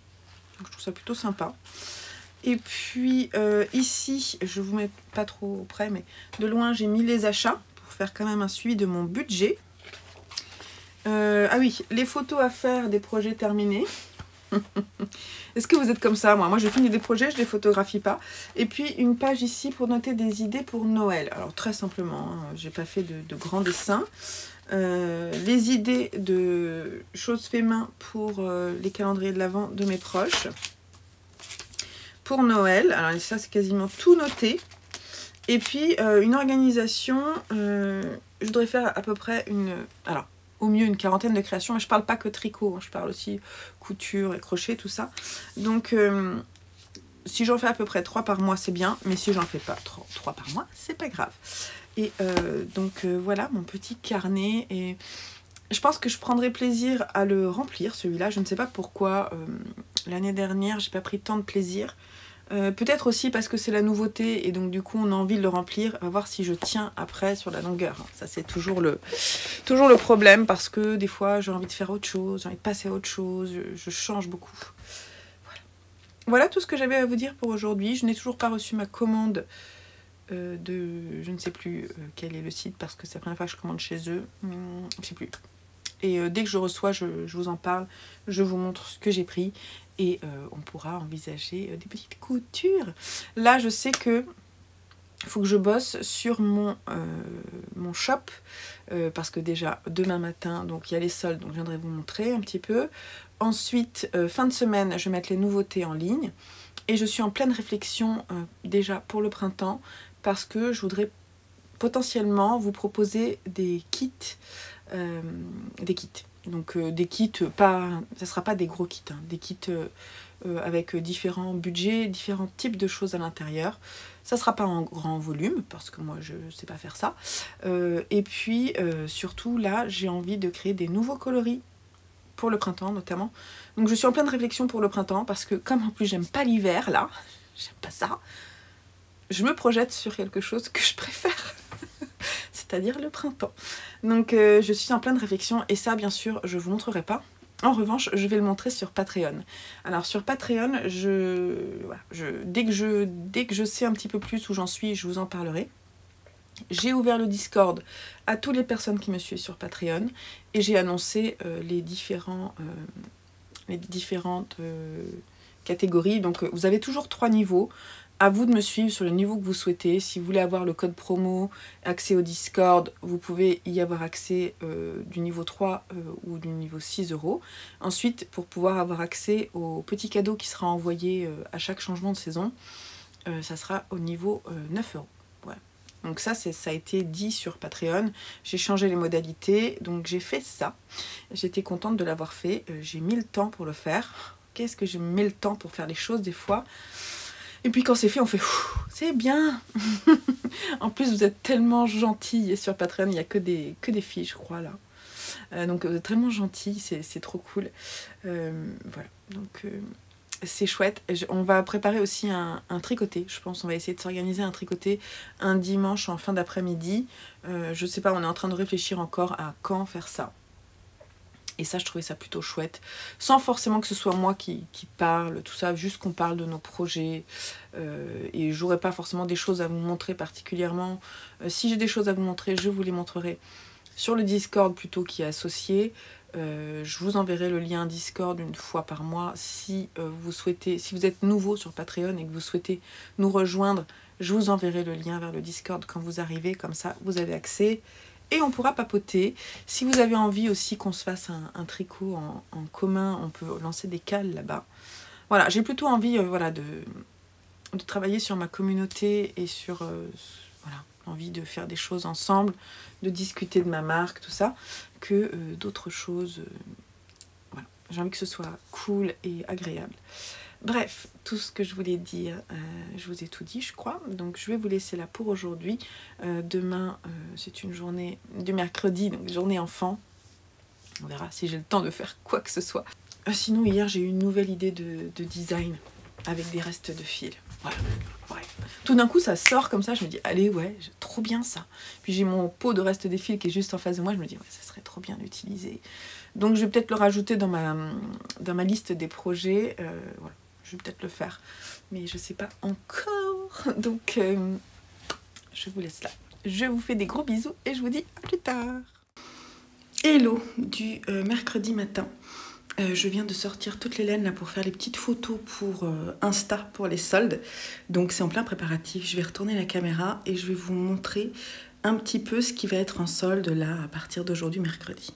Donc je trouve ça plutôt sympa. Et puis ici, je vous mets pas trop près, mais de loin, j'ai mis les achats. Faire quand même un suivi de mon budget. Ah oui, les photos à faire des projets terminés. Est-ce que vous êtes comme ça? Moi je finis des projets, je les photographie pas. Et puis une page ici pour noter des idées pour Noël. Alors très simplement, hein, j'ai pas fait de grands dessins. Les idées de choses fait main pour les calendriers de l'Avent de mes proches. Pour Noël, alors ça c'est quasiment tout noté. Et puis une organisation, je voudrais faire à peu près alors au mieux une quarantaine de créations, mais je parle pas que tricot, hein, je parle aussi couture et crochet, tout ça. Donc si j'en fais à peu près 3 par mois, c'est bien, mais si j'en fais pas 3 par mois, c'est pas grave. Et donc voilà mon petit carnet, et je pense que je prendrai plaisir à le remplir celui-là. Je ne sais pas pourquoi l'année dernière j'ai pas pris tant de plaisir. Peut-être aussi parce que c'est la nouveauté et donc du coup on a envie de le remplir. On va voir si je tiens après sur la longueur. Ça c'est toujours le problème, parce que des fois j'ai envie de faire autre chose, j'ai envie de passer à autre chose, je change beaucoup. Voilà tout ce que j'avais à vous dire pour aujourd'hui. Je n'ai toujours pas reçu ma commande de... Je ne sais plus quel est le site parce que c'est la première fois que je commande chez eux. Je ne sais plus. Et dès que je reçois, je vous en parle, je vous montre ce que j'ai pris. Et on pourra envisager des petites coutures. Là, je sais que il faut que je bosse sur mon shop. Parce que déjà, demain matin, donc il y a les soldes, donc je viendrai vous montrer un petit peu. Ensuite, fin de semaine, je vais mettre les nouveautés en ligne. Et je suis en pleine réflexion déjà pour le printemps. Parce que je voudrais potentiellement vous proposer des kits. Donc des kits, pas, ça ne sera pas des gros kits, hein, des kits avec différents budgets, différents types de choses à l'intérieur. Ça ne sera pas en grand volume, parce que moi je ne sais pas faire ça. Et puis surtout là, j'ai envie de créer des nouveaux coloris pour le printemps notamment. Donc je suis en pleine réflexion pour le printemps, parce que comme en plus j'aime pas l'hiver là, j'aime pas ça, je me projette sur quelque chose que je préfère. C'est-à-dire le printemps. Donc je suis en pleine réflexion et ça bien sûr je vous montrerai pas. En revanche je vais le montrer sur Patreon. Alors sur Patreon dès que je sais un petit peu plus où j'en suis, je vous en parlerai. J'ai ouvert le Discord à toutes les personnes qui me suivent sur Patreon et j'ai annoncé les différentes catégories. Donc vous avez toujours 3 niveaux. À vous de me suivre sur le niveau que vous souhaitez. Si vous voulez avoir le code promo, accès au Discord, vous pouvez y avoir accès du niveau 3 ou du niveau 6 €. Ensuite, pour pouvoir avoir accès au petit cadeau qui sera envoyé à chaque changement de saison, ça sera au niveau 9 €. Voilà. Donc ça a été dit sur Patreon. J'ai changé les modalités, donc j'ai fait ça. J'étais contente de l'avoir fait. J'ai mis le temps pour le faire. Qu'est-ce que je mets le temps pour faire les choses des fois ? Et puis quand c'est fait, on fait « c'est bien !» En plus, vous êtes tellement gentils. Et sur Patreon, il n'y a que des filles, je crois, là. Donc, vous êtes tellement gentils, c'est trop cool. Voilà, donc c'est chouette. On va préparer aussi un tricoté, je pense. On va essayer de s'organiser un tricoté un dimanche en fin d'après-midi. Je sais pas, on est en train de réfléchir encore à quand faire ça. Et ça, je trouvais ça plutôt chouette. Sans forcément que ce soit moi qui parle, tout ça, juste qu'on parle de nos projets. Et j'aurais pas forcément des choses à vous montrer particulièrement. Si j'ai des choses à vous montrer, je vous les montrerai sur le Discord plutôt qui est associé. Je vous enverrai le lien Discord une fois par mois. Si vous souhaitez, si vous êtes nouveau sur Patreon et que vous souhaitez nous rejoindre, je vous enverrai le lien vers le Discord quand vous arrivez. Comme ça, vous avez accès. Et on pourra papoter. Si vous avez envie aussi qu'on se fasse un tricot en commun, on peut lancer des cales là-bas. Voilà, j'ai plutôt envie de travailler sur ma communauté et sur envie de faire des choses ensemble, de discuter de ma marque, tout ça, que d'autres choses. Voilà, j'ai envie que ce soit cool et agréable. Bref, tout ce que je voulais dire, je vous ai tout dit, je crois. Donc, je vais vous laisser là pour aujourd'hui. Demain, c'est une journée de mercredi, donc journée enfant. On verra si j'ai le temps de faire quoi que ce soit. Sinon, hier, j'ai eu une nouvelle idée de design avec des restes de fil. Voilà. Bref. Tout d'un coup, ça sort comme ça. Je me dis, allez, ouais, trop bien ça. Puis j'ai mon pot de restes de fil qui est juste en face de moi. Je me dis, ouais, ça serait trop bien d'utiliser. Donc, je vais peut-être le rajouter dans ma liste des projets. Voilà. Je vais peut-être le faire, mais je sais pas encore. Donc, je vous laisse là. Je vous fais des gros bisous et je vous dis à plus tard. Hello du mercredi matin. Je viens de sortir toutes les laines là pour faire les petites photos pour Insta, pour les soldes. Donc, c'est en plein préparatif. Je vais retourner la caméra et je vais vous montrer un petit peu ce qui va être en solde là à partir d'aujourd'hui, mercredi.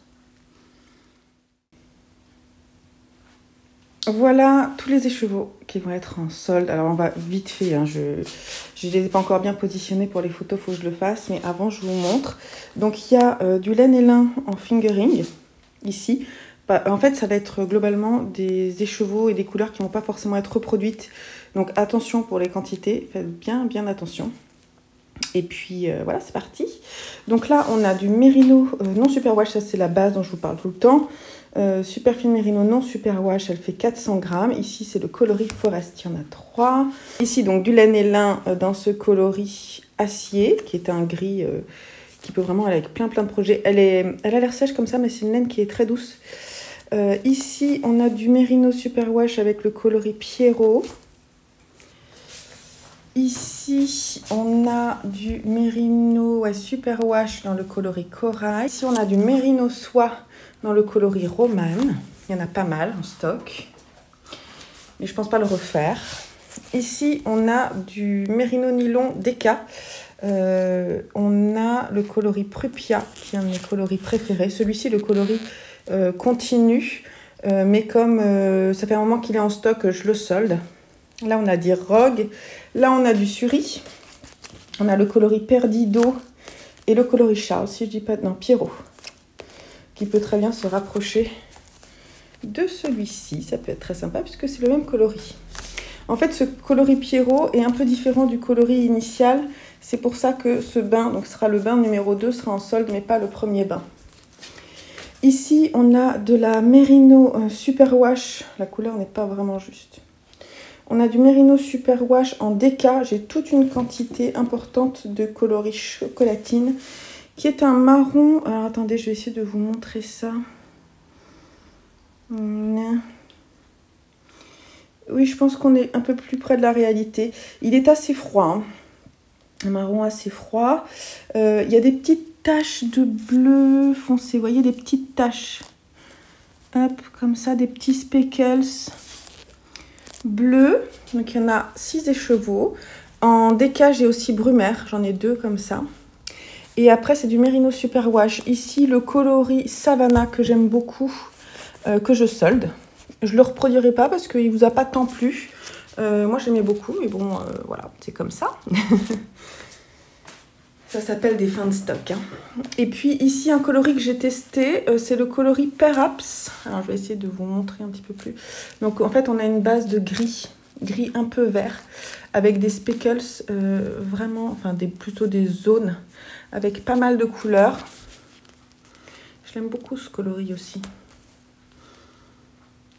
Voilà tous les écheveaux qui vont être en solde. Alors on va vite fait, hein. Je ne les ai pas encore bien positionnés pour les photos, il faut que je le fasse. Mais avant je vous montre. Donc il y a du laine et lin en fingering, ici. En fait ça va être globalement des écheveaux et des couleurs qui ne vont pas forcément être reproduites. Donc attention pour les quantités, faites bien attention. Et puis voilà, c'est parti. Donc là on a du mérino non superwash, ça c'est la base dont je vous parle tout le temps. Super fine mérino non superwash, elle fait 400 grammes. Ici c'est le coloris forest, il y en a 3. Ici donc du laine et lin dans ce coloris acier qui est un gris qui peut vraiment aller avec plein de projets. Elle a l'air sèche comme ça, mais c'est une laine qui est très douce. Ici on a du mérino superwash avec le coloris Pierrot. Ici, on a du mérino superwash dans le coloris corail. Ici, on a du mérino soie dans le coloris Romane. Il y en a pas mal en stock. Mais je pense pas le refaire. Ici, on a du Merino Nylon Deka. On a le coloris Prupia, qui est un de mes coloris préférés. Celui-ci, le coloris continue. Mais comme ça fait un moment qu'il est en stock, je le solde. Là, on a des Rogue. Là, on a du Suri. On a le coloris Perdido et le coloris Charles, si je dis pas... Non, Pierrot. Qui peut très bien se rapprocher de celui-ci. Ça peut être très sympa puisque c'est le même coloris. En fait, ce coloris Pierrot est un peu différent du coloris initial. C'est pour ça que ce bain, donc sera le bain numéro 2, sera en solde, mais pas le premier bain. Ici, on a de la Merino Superwash. La couleur n'est pas vraiment juste. On a du Merino Superwash en Deka. J'ai toute une quantité importante de coloris chocolatine, qui est un marron. Alors, attendez, je vais essayer de vous montrer ça. Oui, je pense qu'on est un peu plus près de la réalité. Il est assez froid, hein. Un marron assez froid. Il y a des petites taches de bleu foncé. Vous voyez, des petites taches. Hop, comme ça, des petits speckles bleus. Donc, il y en a 6 écheveaux. En Deka, j'ai aussi Brumaire. J'en ai 2 comme ça. Et après, c'est du Merino Superwash. Ici, le coloris Savannah que j'aime beaucoup, que je solde. Je ne le reproduirai pas parce qu'il ne vous a pas tant plu. Moi, j'aimais beaucoup, mais bon, voilà, c'est comme ça. Ça s'appelle des fins de stock, hein. Et puis ici, un coloris que j'ai testé, c'est le coloris Perhaps. Alors, je vais essayer de vous montrer un petit peu plus. Donc, en fait, on a une base de gris un peu vert, avec des speckles vraiment, enfin, plutôt des zones, avec pas mal de couleurs. Je l'aime beaucoup, ce coloris aussi.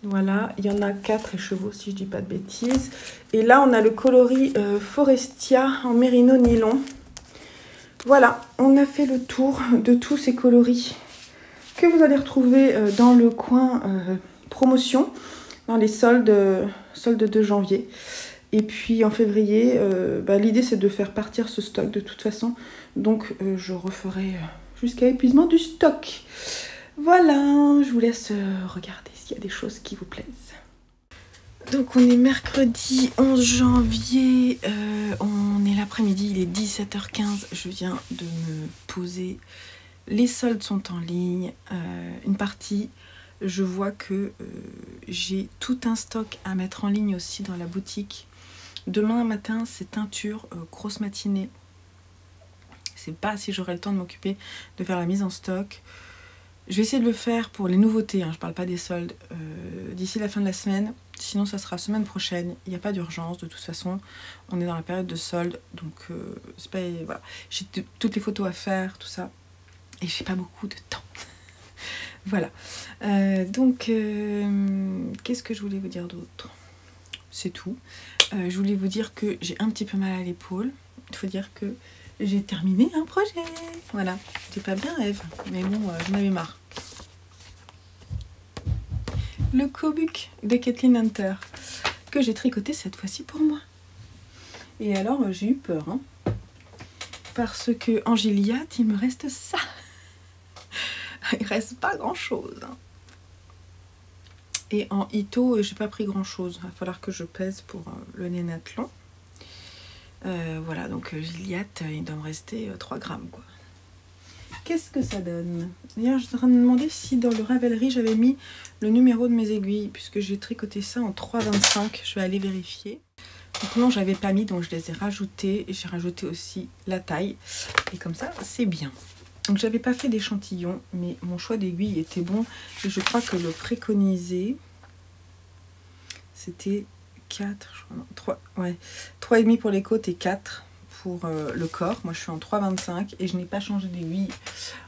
Voilà, il y en a 4 écheveaux si je dis pas de bêtises. Et là, on a le coloris Forestia en Merino Nylon. Voilà, on a fait le tour de tous ces coloris que vous allez retrouver dans le coin promotion, dans les soldes de janvier. Et puis en février, l'idée c'est de faire partir ce stock de toute façon. Donc je referai jusqu'à épuisement du stock. Voilà, je vous laisse regarder s'il y a des choses qui vous plaisent. Donc on est mercredi 11 janvier, on est l'après-midi, il est 17h15, je viens de me poser. Les soldes sont en ligne, une partie, je vois que j'ai tout un stock à mettre en ligne aussi dans la boutique. Demain matin, c'est teinture, grosse matinée. Je sais pas si j'aurai le temps de m'occuper de faire la mise en stock. Je vais essayer de le faire pour les nouveautés, hein, je parle pas des soldes, d'ici la fin de la semaine. Sinon, ça sera semaine prochaine. Il n'y a pas d'urgence, de toute façon. On est dans la période de soldes, donc c'est pas... Voilà. J'ai toutes les photos à faire, tout ça. Et j'ai pas beaucoup de temps. Voilà. Qu'est-ce que je voulais vous dire d'autre? C'est tout. Je voulais vous dire que j'ai un petit peu mal à l'épaule. Il faut dire que j'ai terminé un projet. Voilà. C'est pas bien, Eve, mais bon, j'en avais marre. Le Kobuk de Kathleen Hunter, que j'ai tricoté cette fois-ci pour moi. Et alors, j'ai eu peur, hein, parce que en Gilliatt, il me reste ça. Il reste pas grand-chose. Hein. Et en Ito, j'ai pas pris grand-chose. Il va falloir que je pèse pour le nénathlon. Voilà, donc Gilliatt, il doit me rester 3 grammes, quoi. Qu'est-ce que ça donne? D'ailleurs, je suis en train de me demander si dans le Ravelry, j'avais mis le numéro de mes aiguilles, puisque j'ai tricoté ça en 3,25. Je vais aller vérifier. Donc non, j'avais pas mis, donc je les ai rajoutés. Et j'ai rajouté aussi la taille. Et comme ça, c'est bien. Donc j'avais pas fait d'échantillon, mais mon choix d'aiguille était bon. Et je crois que le préconisé, c'était 4, je crois, non, 3, ouais, 3,5 pour les côtes et 4 pour le corps. Moi je suis en 3,25 et je n'ai pas changé d'aiguille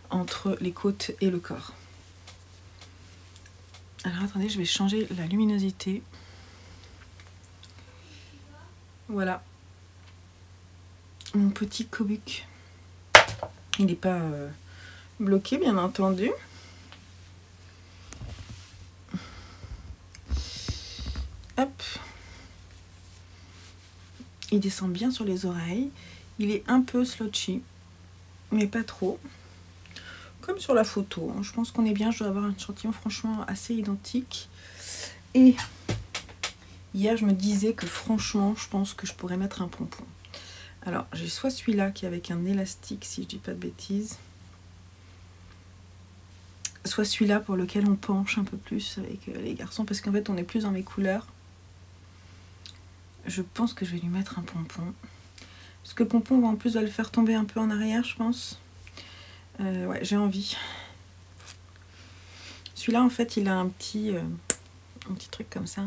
entre les côtes et le corps. Alors attendez, je vais changer la luminosité. Voilà. Mon petit Kobuk. Il n'est pas bloqué, bien entendu. Hop. Il descend bien sur les oreilles. Il est un peu slotchy, mais pas trop. comme sur la photo. Je pense qu'on est bien, je dois avoir un échantillon franchement assez identique. Et hier, je me disais que franchement, je pense que je pourrais mettre un pompon. Alors, j'ai soit celui-là qui est avec un élastique, si je dis pas de bêtises, soit celui-là pour lequel on penche un peu plus avec les garçons, parce qu'en fait, on est plus dans mes couleurs. Je pense que je vais lui mettre un pompon. Parce que le pompon, en plus, va le faire tomber un peu en arrière, je pense. Ouais, j'ai envie. Celui-là, en fait, il a un petit truc comme ça.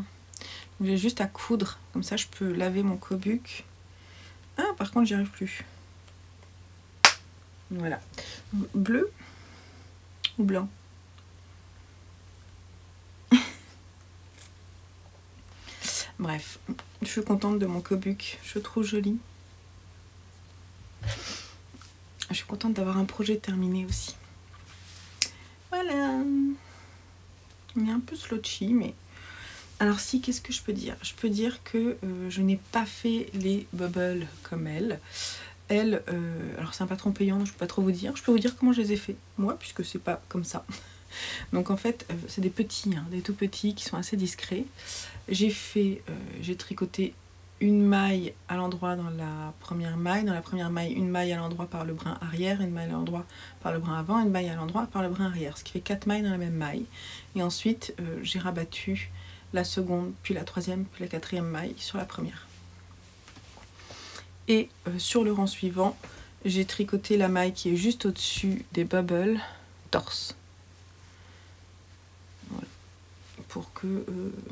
J'ai juste à coudre. Comme ça, je peux laver mon cobuc. Ah, par contre, j'y arrive plus. Voilà. Bleu ou blanc? Bref, je suis contente de mon cobuc. Je le trouve joli. Je suis contente d'avoir un projet terminé aussi. Voilà. Il est un peu slotchy, mais... Alors si, qu'est-ce que je peux dire? Je peux dire que je n'ai pas fait les bubbles comme elle. Elle, alors c'est un patron payant, donc je peux pas trop vous dire. Je peux vous dire comment je les ai fait, moi, puisque c'est pas comme ça. Donc en fait, c'est des petits, hein, des tout petits qui sont assez discrets. J'ai tricoté une maille à l'endroit dans la première maille. Dans la première maille, une maille à l'endroit par le brin arrière, une maille à l'endroit par le brin avant, une maille à l'endroit par le brin arrière. Ce qui fait 4 mailles dans la même maille. Et ensuite, j'ai rabattu la seconde, puis la troisième, puis la quatrième maille sur la première. Et sur le rang suivant, j'ai tricoté la maille qui est juste au-dessus des bubbles torse. Voilà. Pour que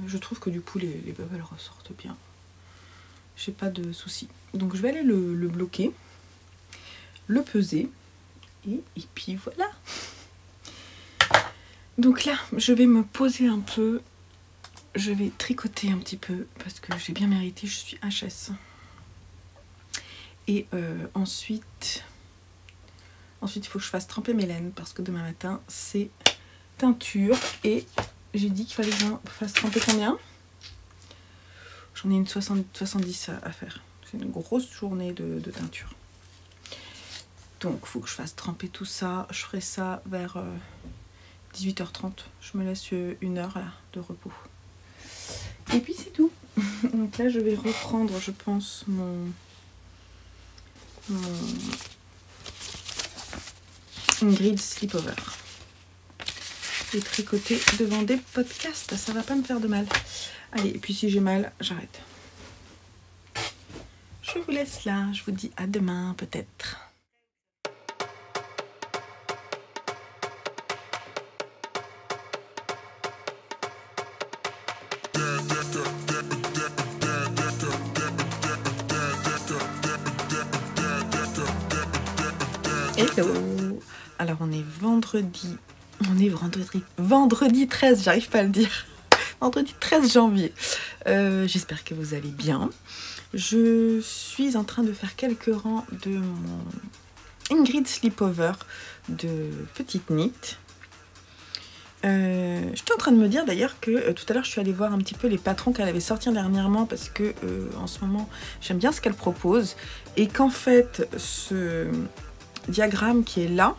je trouve que du coup les bubbles ressortent bien. J'ai pas de soucis. Donc je vais aller le bloquer, le peser, et puis voilà. Donc là, je vais me poser un peu. Je vais tricoter un petit peu parce que j'ai bien mérité, je suis HS. Et ensuite, il faut que je fasse tremper mes laines parce que demain matin, c'est teinture. Et j'ai dit qu'il fallait que je fasse tremper combien? J'en ai une 70 à faire. C'est une grosse journée de teinture. Donc, il faut que je fasse tremper tout ça. Je ferai ça vers 18h30. Je me laisse une heure là, de repos. Et puis c'est tout. Donc là je vais reprendre, je pense, mon Ingrid Slipover et tricoter devant des podcasts, ça va pas me faire de mal. Allez, et puis si j'ai mal, j'arrête. Je vous laisse là, je vous dis à demain peut-être. Hello. Alors on est vendredi. Vendredi 13, j'arrive pas à le dire. Vendredi 13 janvier. J'espère que vous allez bien. Je suis en train de faire quelques rangs de mon Ingrid Slipover de petite knit. J'étais en train de me dire d'ailleurs que tout à l'heure je suis allée voir un petit peu les patrons qu'elle avait sortis dernièrement parce que en ce moment j'aime bien ce qu'elle propose et qu'en fait ce diagramme qui est là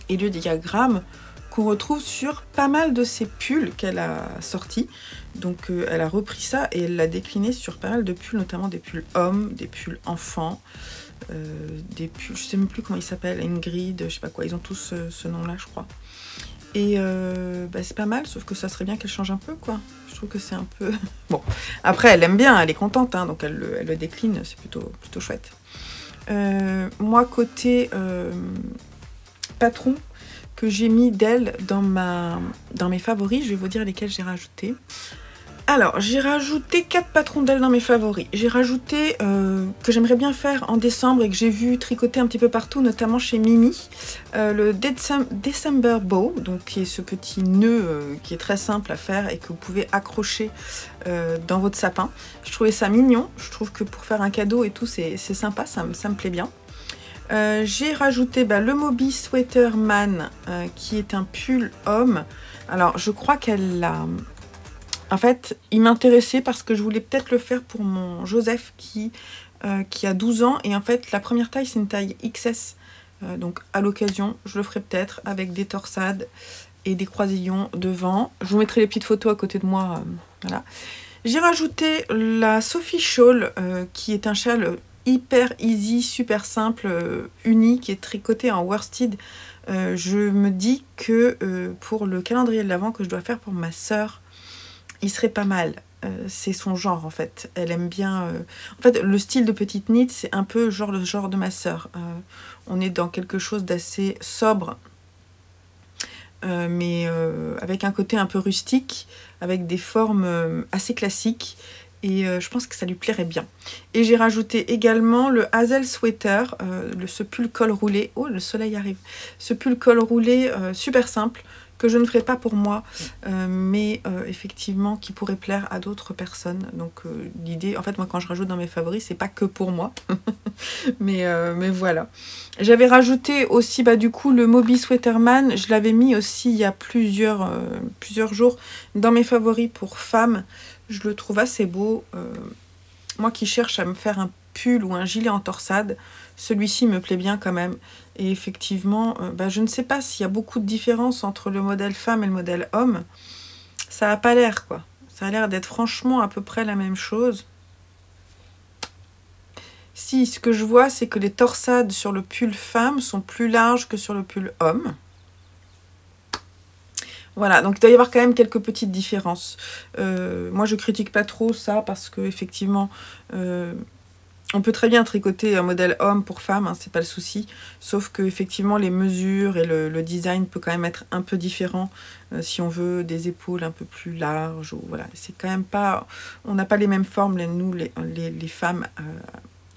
est le diagramme qu'on retrouve sur pas mal de ses pulls qu'elle a sortis. Donc elle a repris ça et elle l'a décliné sur pas mal de pulls, notamment des pulls hommes, des pulls enfants, des pulls, je sais même plus comment ils s'appellent, Ingrid, je sais pas quoi, ils ont tous ce nom-là je crois. Et c'est pas mal, sauf que ça serait bien qu'elle change un peu, quoi. Je trouve que c'est un peu... Bon, après, elle aime bien, elle est contente, hein, donc elle le décline, c'est plutôt chouette. Moi, côté patron, que j'ai mis d'elle dans mes favoris, je vais vous dire lesquels j'ai rajouté. Alors, j'ai rajouté 4 patrons d'elle dans mes favoris. J'ai rajouté que j'aimerais bien faire en décembre et que j'ai vu tricoter un petit peu partout, notamment chez Mimi, le December Bow, donc qui est ce petit nœud qui est très simple à faire et que vous pouvez accrocher dans votre sapin. Je trouvais ça mignon, je trouve que pour faire un cadeau et tout, c'est sympa, ça me plaît bien. J'ai rajouté le Moby Sweater Man, qui est un pull homme. Alors, je crois qu'elle l'a... En fait, il m'intéressait parce que je voulais peut-être le faire pour mon Joseph qui a 12 ans. Et en fait, la première taille, c'est une taille XS Donc à l'occasion, je le ferai peut-être avec des torsades et des croisillons devant. Je vous mettrai les petites photos à côté de moi. Voilà. J'ai rajouté la Sophie Shawl, qui est un châle hyper easy, super simple, uni, qui est tricoté en worsted. Je me dis que pour le calendrier de l'Avent que je dois faire pour ma sœur, il serait pas mal. C'est son genre en fait. Elle aime bien... En fait, le style de petite knit, c'est un peu genre le genre de ma sœur. On est dans quelque chose d'assez sobre, mais avec un côté un peu rustique, avec des formes assez classiques. Et je pense que ça lui plairait bien. Et j'ai rajouté également le Hazel Sweater, ce pull col roulé. Oh, le soleil arrive. Ce pull col roulé super simple, que je ne ferai pas pour moi, mais effectivement qui pourrait plaire à d'autres personnes. Donc l'idée, en fait, moi quand je rajoute dans mes favoris, c'est pas que pour moi. mais voilà. J'avais rajouté aussi du coup le Moby Sweaterman. Je l'avais mis aussi il y a plusieurs jours dans mes favoris pour femmes. Je le trouve assez beau. Moi qui cherche à me faire un pull ou un gilet en torsade, celui-ci me plaît bien quand même. Et effectivement, je ne sais pas s'il y a beaucoup de différence entre le modèle femme et le modèle homme. Ça n'a pas l'air quoi. Ça a l'air d'être franchement à peu près la même chose. Si, ce que je vois, c'est que les torsades sur le pull femme sont plus larges que sur le pull homme. Voilà, donc il doit y avoir quand même quelques petites différences. Moi, je critique pas trop ça parce que effectivement, on peut très bien tricoter un modèle homme pour femme, hein, c'est pas le souci. Sauf que effectivement, les mesures et le design peut quand même être un peu différent si on veut des épaules un peu plus larges. Ou, voilà, c'est quand même pas, on n'a pas les mêmes formes, nous les femmes,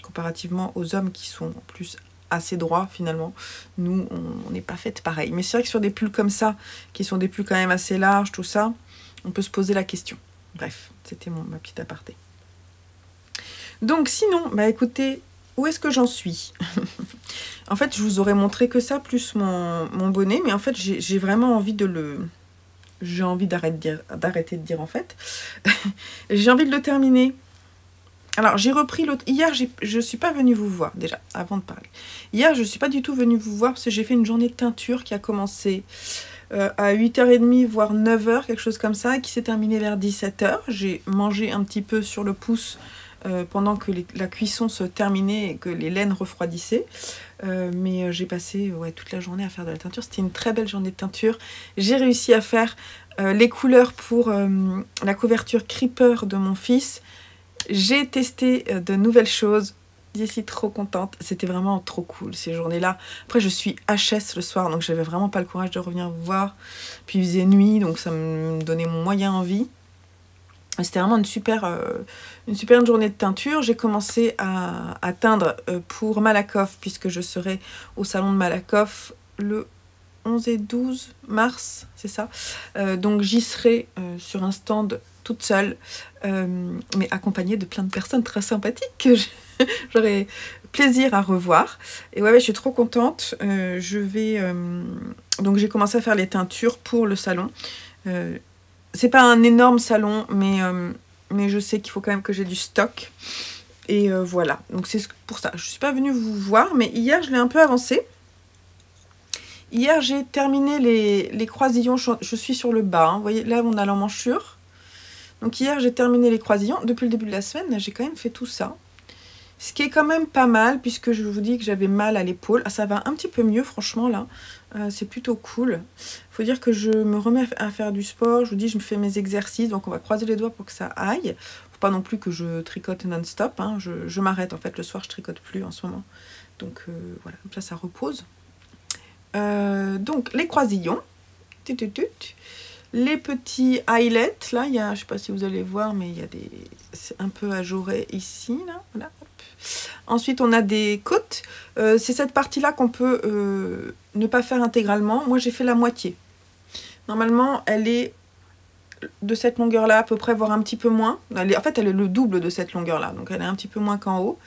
comparativement aux hommes qui sont plus assez droit finalement. Nous, on n'est pas faites pareil. Mais c'est vrai que sur des pulls comme ça, qui sont des pulls quand même assez larges, tout ça, on peut se poser la question. Bref, c'était ma petite aparté. Donc sinon, écoutez, où est-ce que j'en suis? En fait, je vous aurais montré que ça, plus mon bonnet, mais en fait, j'ai vraiment envie de le... J'ai envie d'arrêter de dire en fait. J'ai envie de le terminer. Alors, j'ai repris l'autre... Hier, je ne suis pas venue vous voir, déjà, avant de parler. Hier, je ne suis pas du tout venue vous voir parce que j'ai fait une journée de teinture qui a commencé à 8h30, voire 9h, quelque chose comme ça, et qui s'est terminée vers 17h. J'ai mangé un petit peu sur le pouce pendant que la cuisson se terminait et que les laines refroidissaient. Mais j'ai passé toute la journée à faire de la teinture. C'était une très belle journée de teinture. J'ai réussi à faire les couleurs pour la couverture Creeper de mon fils. J'ai testé de nouvelles choses. Je suis trop contente. C'était vraiment trop cool ces journées-là. Après, je suis HS le soir, donc j'avais vraiment pas le courage de revenir vous voir. Puis il faisait nuit, donc ça me donnait moyen envie. C'était vraiment une super journée de teinture. J'ai commencé à teindre pour Malakoff, puisque je serai au salon de Malakoff le 11 et 12 mars, c'est ça. Donc j'y serai sur un stand toute seule, mais accompagnée de plein de personnes très sympathiques que j'aurai plaisir à revoir. Et ouais, je suis trop contente. Donc j'ai commencé à faire les teintures pour le salon. C'est pas un énorme salon, mais je sais qu'il faut quand même que j'ai du stock. Et voilà, donc c'est pour ça. Je suis pas venue vous voir, mais hier je l'ai un peu avancé. Hier j'ai terminé les croisillons, je suis sur le bas, hein. Vous voyez, là on a l'emmanchure. Donc hier j'ai terminé les croisillons. Depuis le début de la semaine, j'ai quand même fait tout ça. Ce qui est quand même pas mal, puisque je vous dis que j'avais mal à l'épaule. Ah, ça va un petit peu mieux, franchement, là. C'est plutôt cool. Il faut dire que je me remets à faire du sport. Je vous dis, je me fais mes exercices. Donc, on va croiser les doigts pour que ça aille. Faut pas non plus que je tricote non-stop, hein. Je m'arrête, en fait. Le soir, je tricote plus en ce moment. Donc, voilà. Comme ça repose. Donc, les croisillons. Les petits eyelets, là, il y a, je sais pas si vous allez voir, mais il y a des... C'est un peu ajouré ici, là. Voilà. Ensuite, on a des côtes. C'est cette partie-là qu'on peut ne pas faire intégralement. Moi, j'ai fait la moitié. Normalement, elle est de cette longueur-là à peu près, voire un petit peu moins. En fait, elle est le double de cette longueur-là. Donc, elle est un petit peu moins qu'en haut.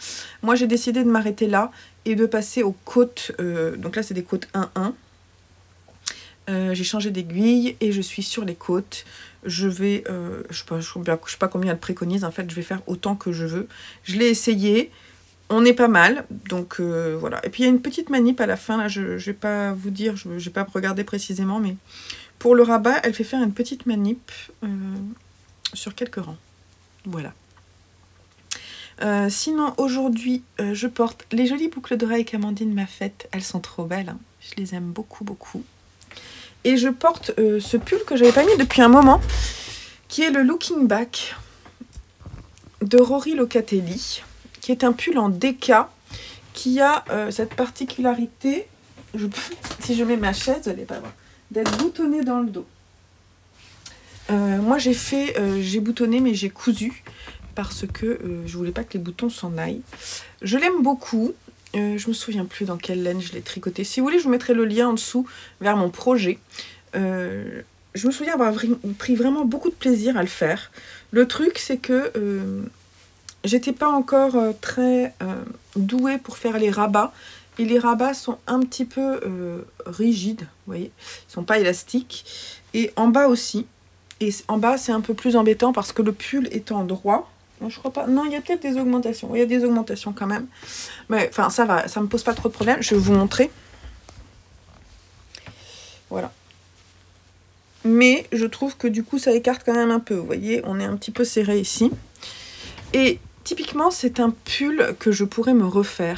Moi, j'ai décidé de m'arrêter là et de passer aux côtes. Donc là, c'est des côtes 1-1. J'ai changé d'aiguille et je suis sur les côtes. Je vais, je sais pas combien elle préconise, en fait, je vais faire autant que je veux. Je l'ai essayé. on est pas mal, donc voilà. Et puis il y a une petite manip à la fin, là, je vais pas vous dire, je vais pas regarder précisément, mais pour le rabat, elle fait faire une petite manip sur quelques rangs. Voilà. Sinon, aujourd'hui, je porte les jolies boucles d'oreilles qu'Amandine m'a faites. Elles sont trop belles, hein. Je les aime beaucoup, beaucoup. Et je porte ce pull que j'avais pas mis depuis un moment, qui est le Looking Back de Rory Locatelli, qui est un pull en DK, qui a cette particularité, si je mets ma chaise, vous n'allez pas voir, d'être boutonné dans le dos. Moi j'ai boutonné mais j'ai cousu parce que je voulais pas que les boutons s'en aillent. Je l'aime beaucoup, je me souviens plus dans quelle laine je l'ai tricoté. Si vous voulez, je vous mettrai le lien en dessous vers mon projet. Je me souviens avoir pris vraiment beaucoup de plaisir à le faire. Le truc, c'est que j'étais pas encore très douée pour faire les rabats. Et les rabats sont un petit peu rigides, vous voyez. Ils sont pas élastiques. Et en bas aussi. Et en bas, c'est un peu plus embêtant parce que le pull étant droit. Non, je crois pas. Non, il y a peut-être des augmentations. Il y a des augmentations quand même. Mais enfin, ça va. Ça me pose pas trop de problème. Je vais vous montrer. Voilà. Mais je trouve que du coup, ça écarte quand même un peu. Vous voyez, on est un petit peu serré ici. Et typiquement, c'est un pull que je pourrais me refaire.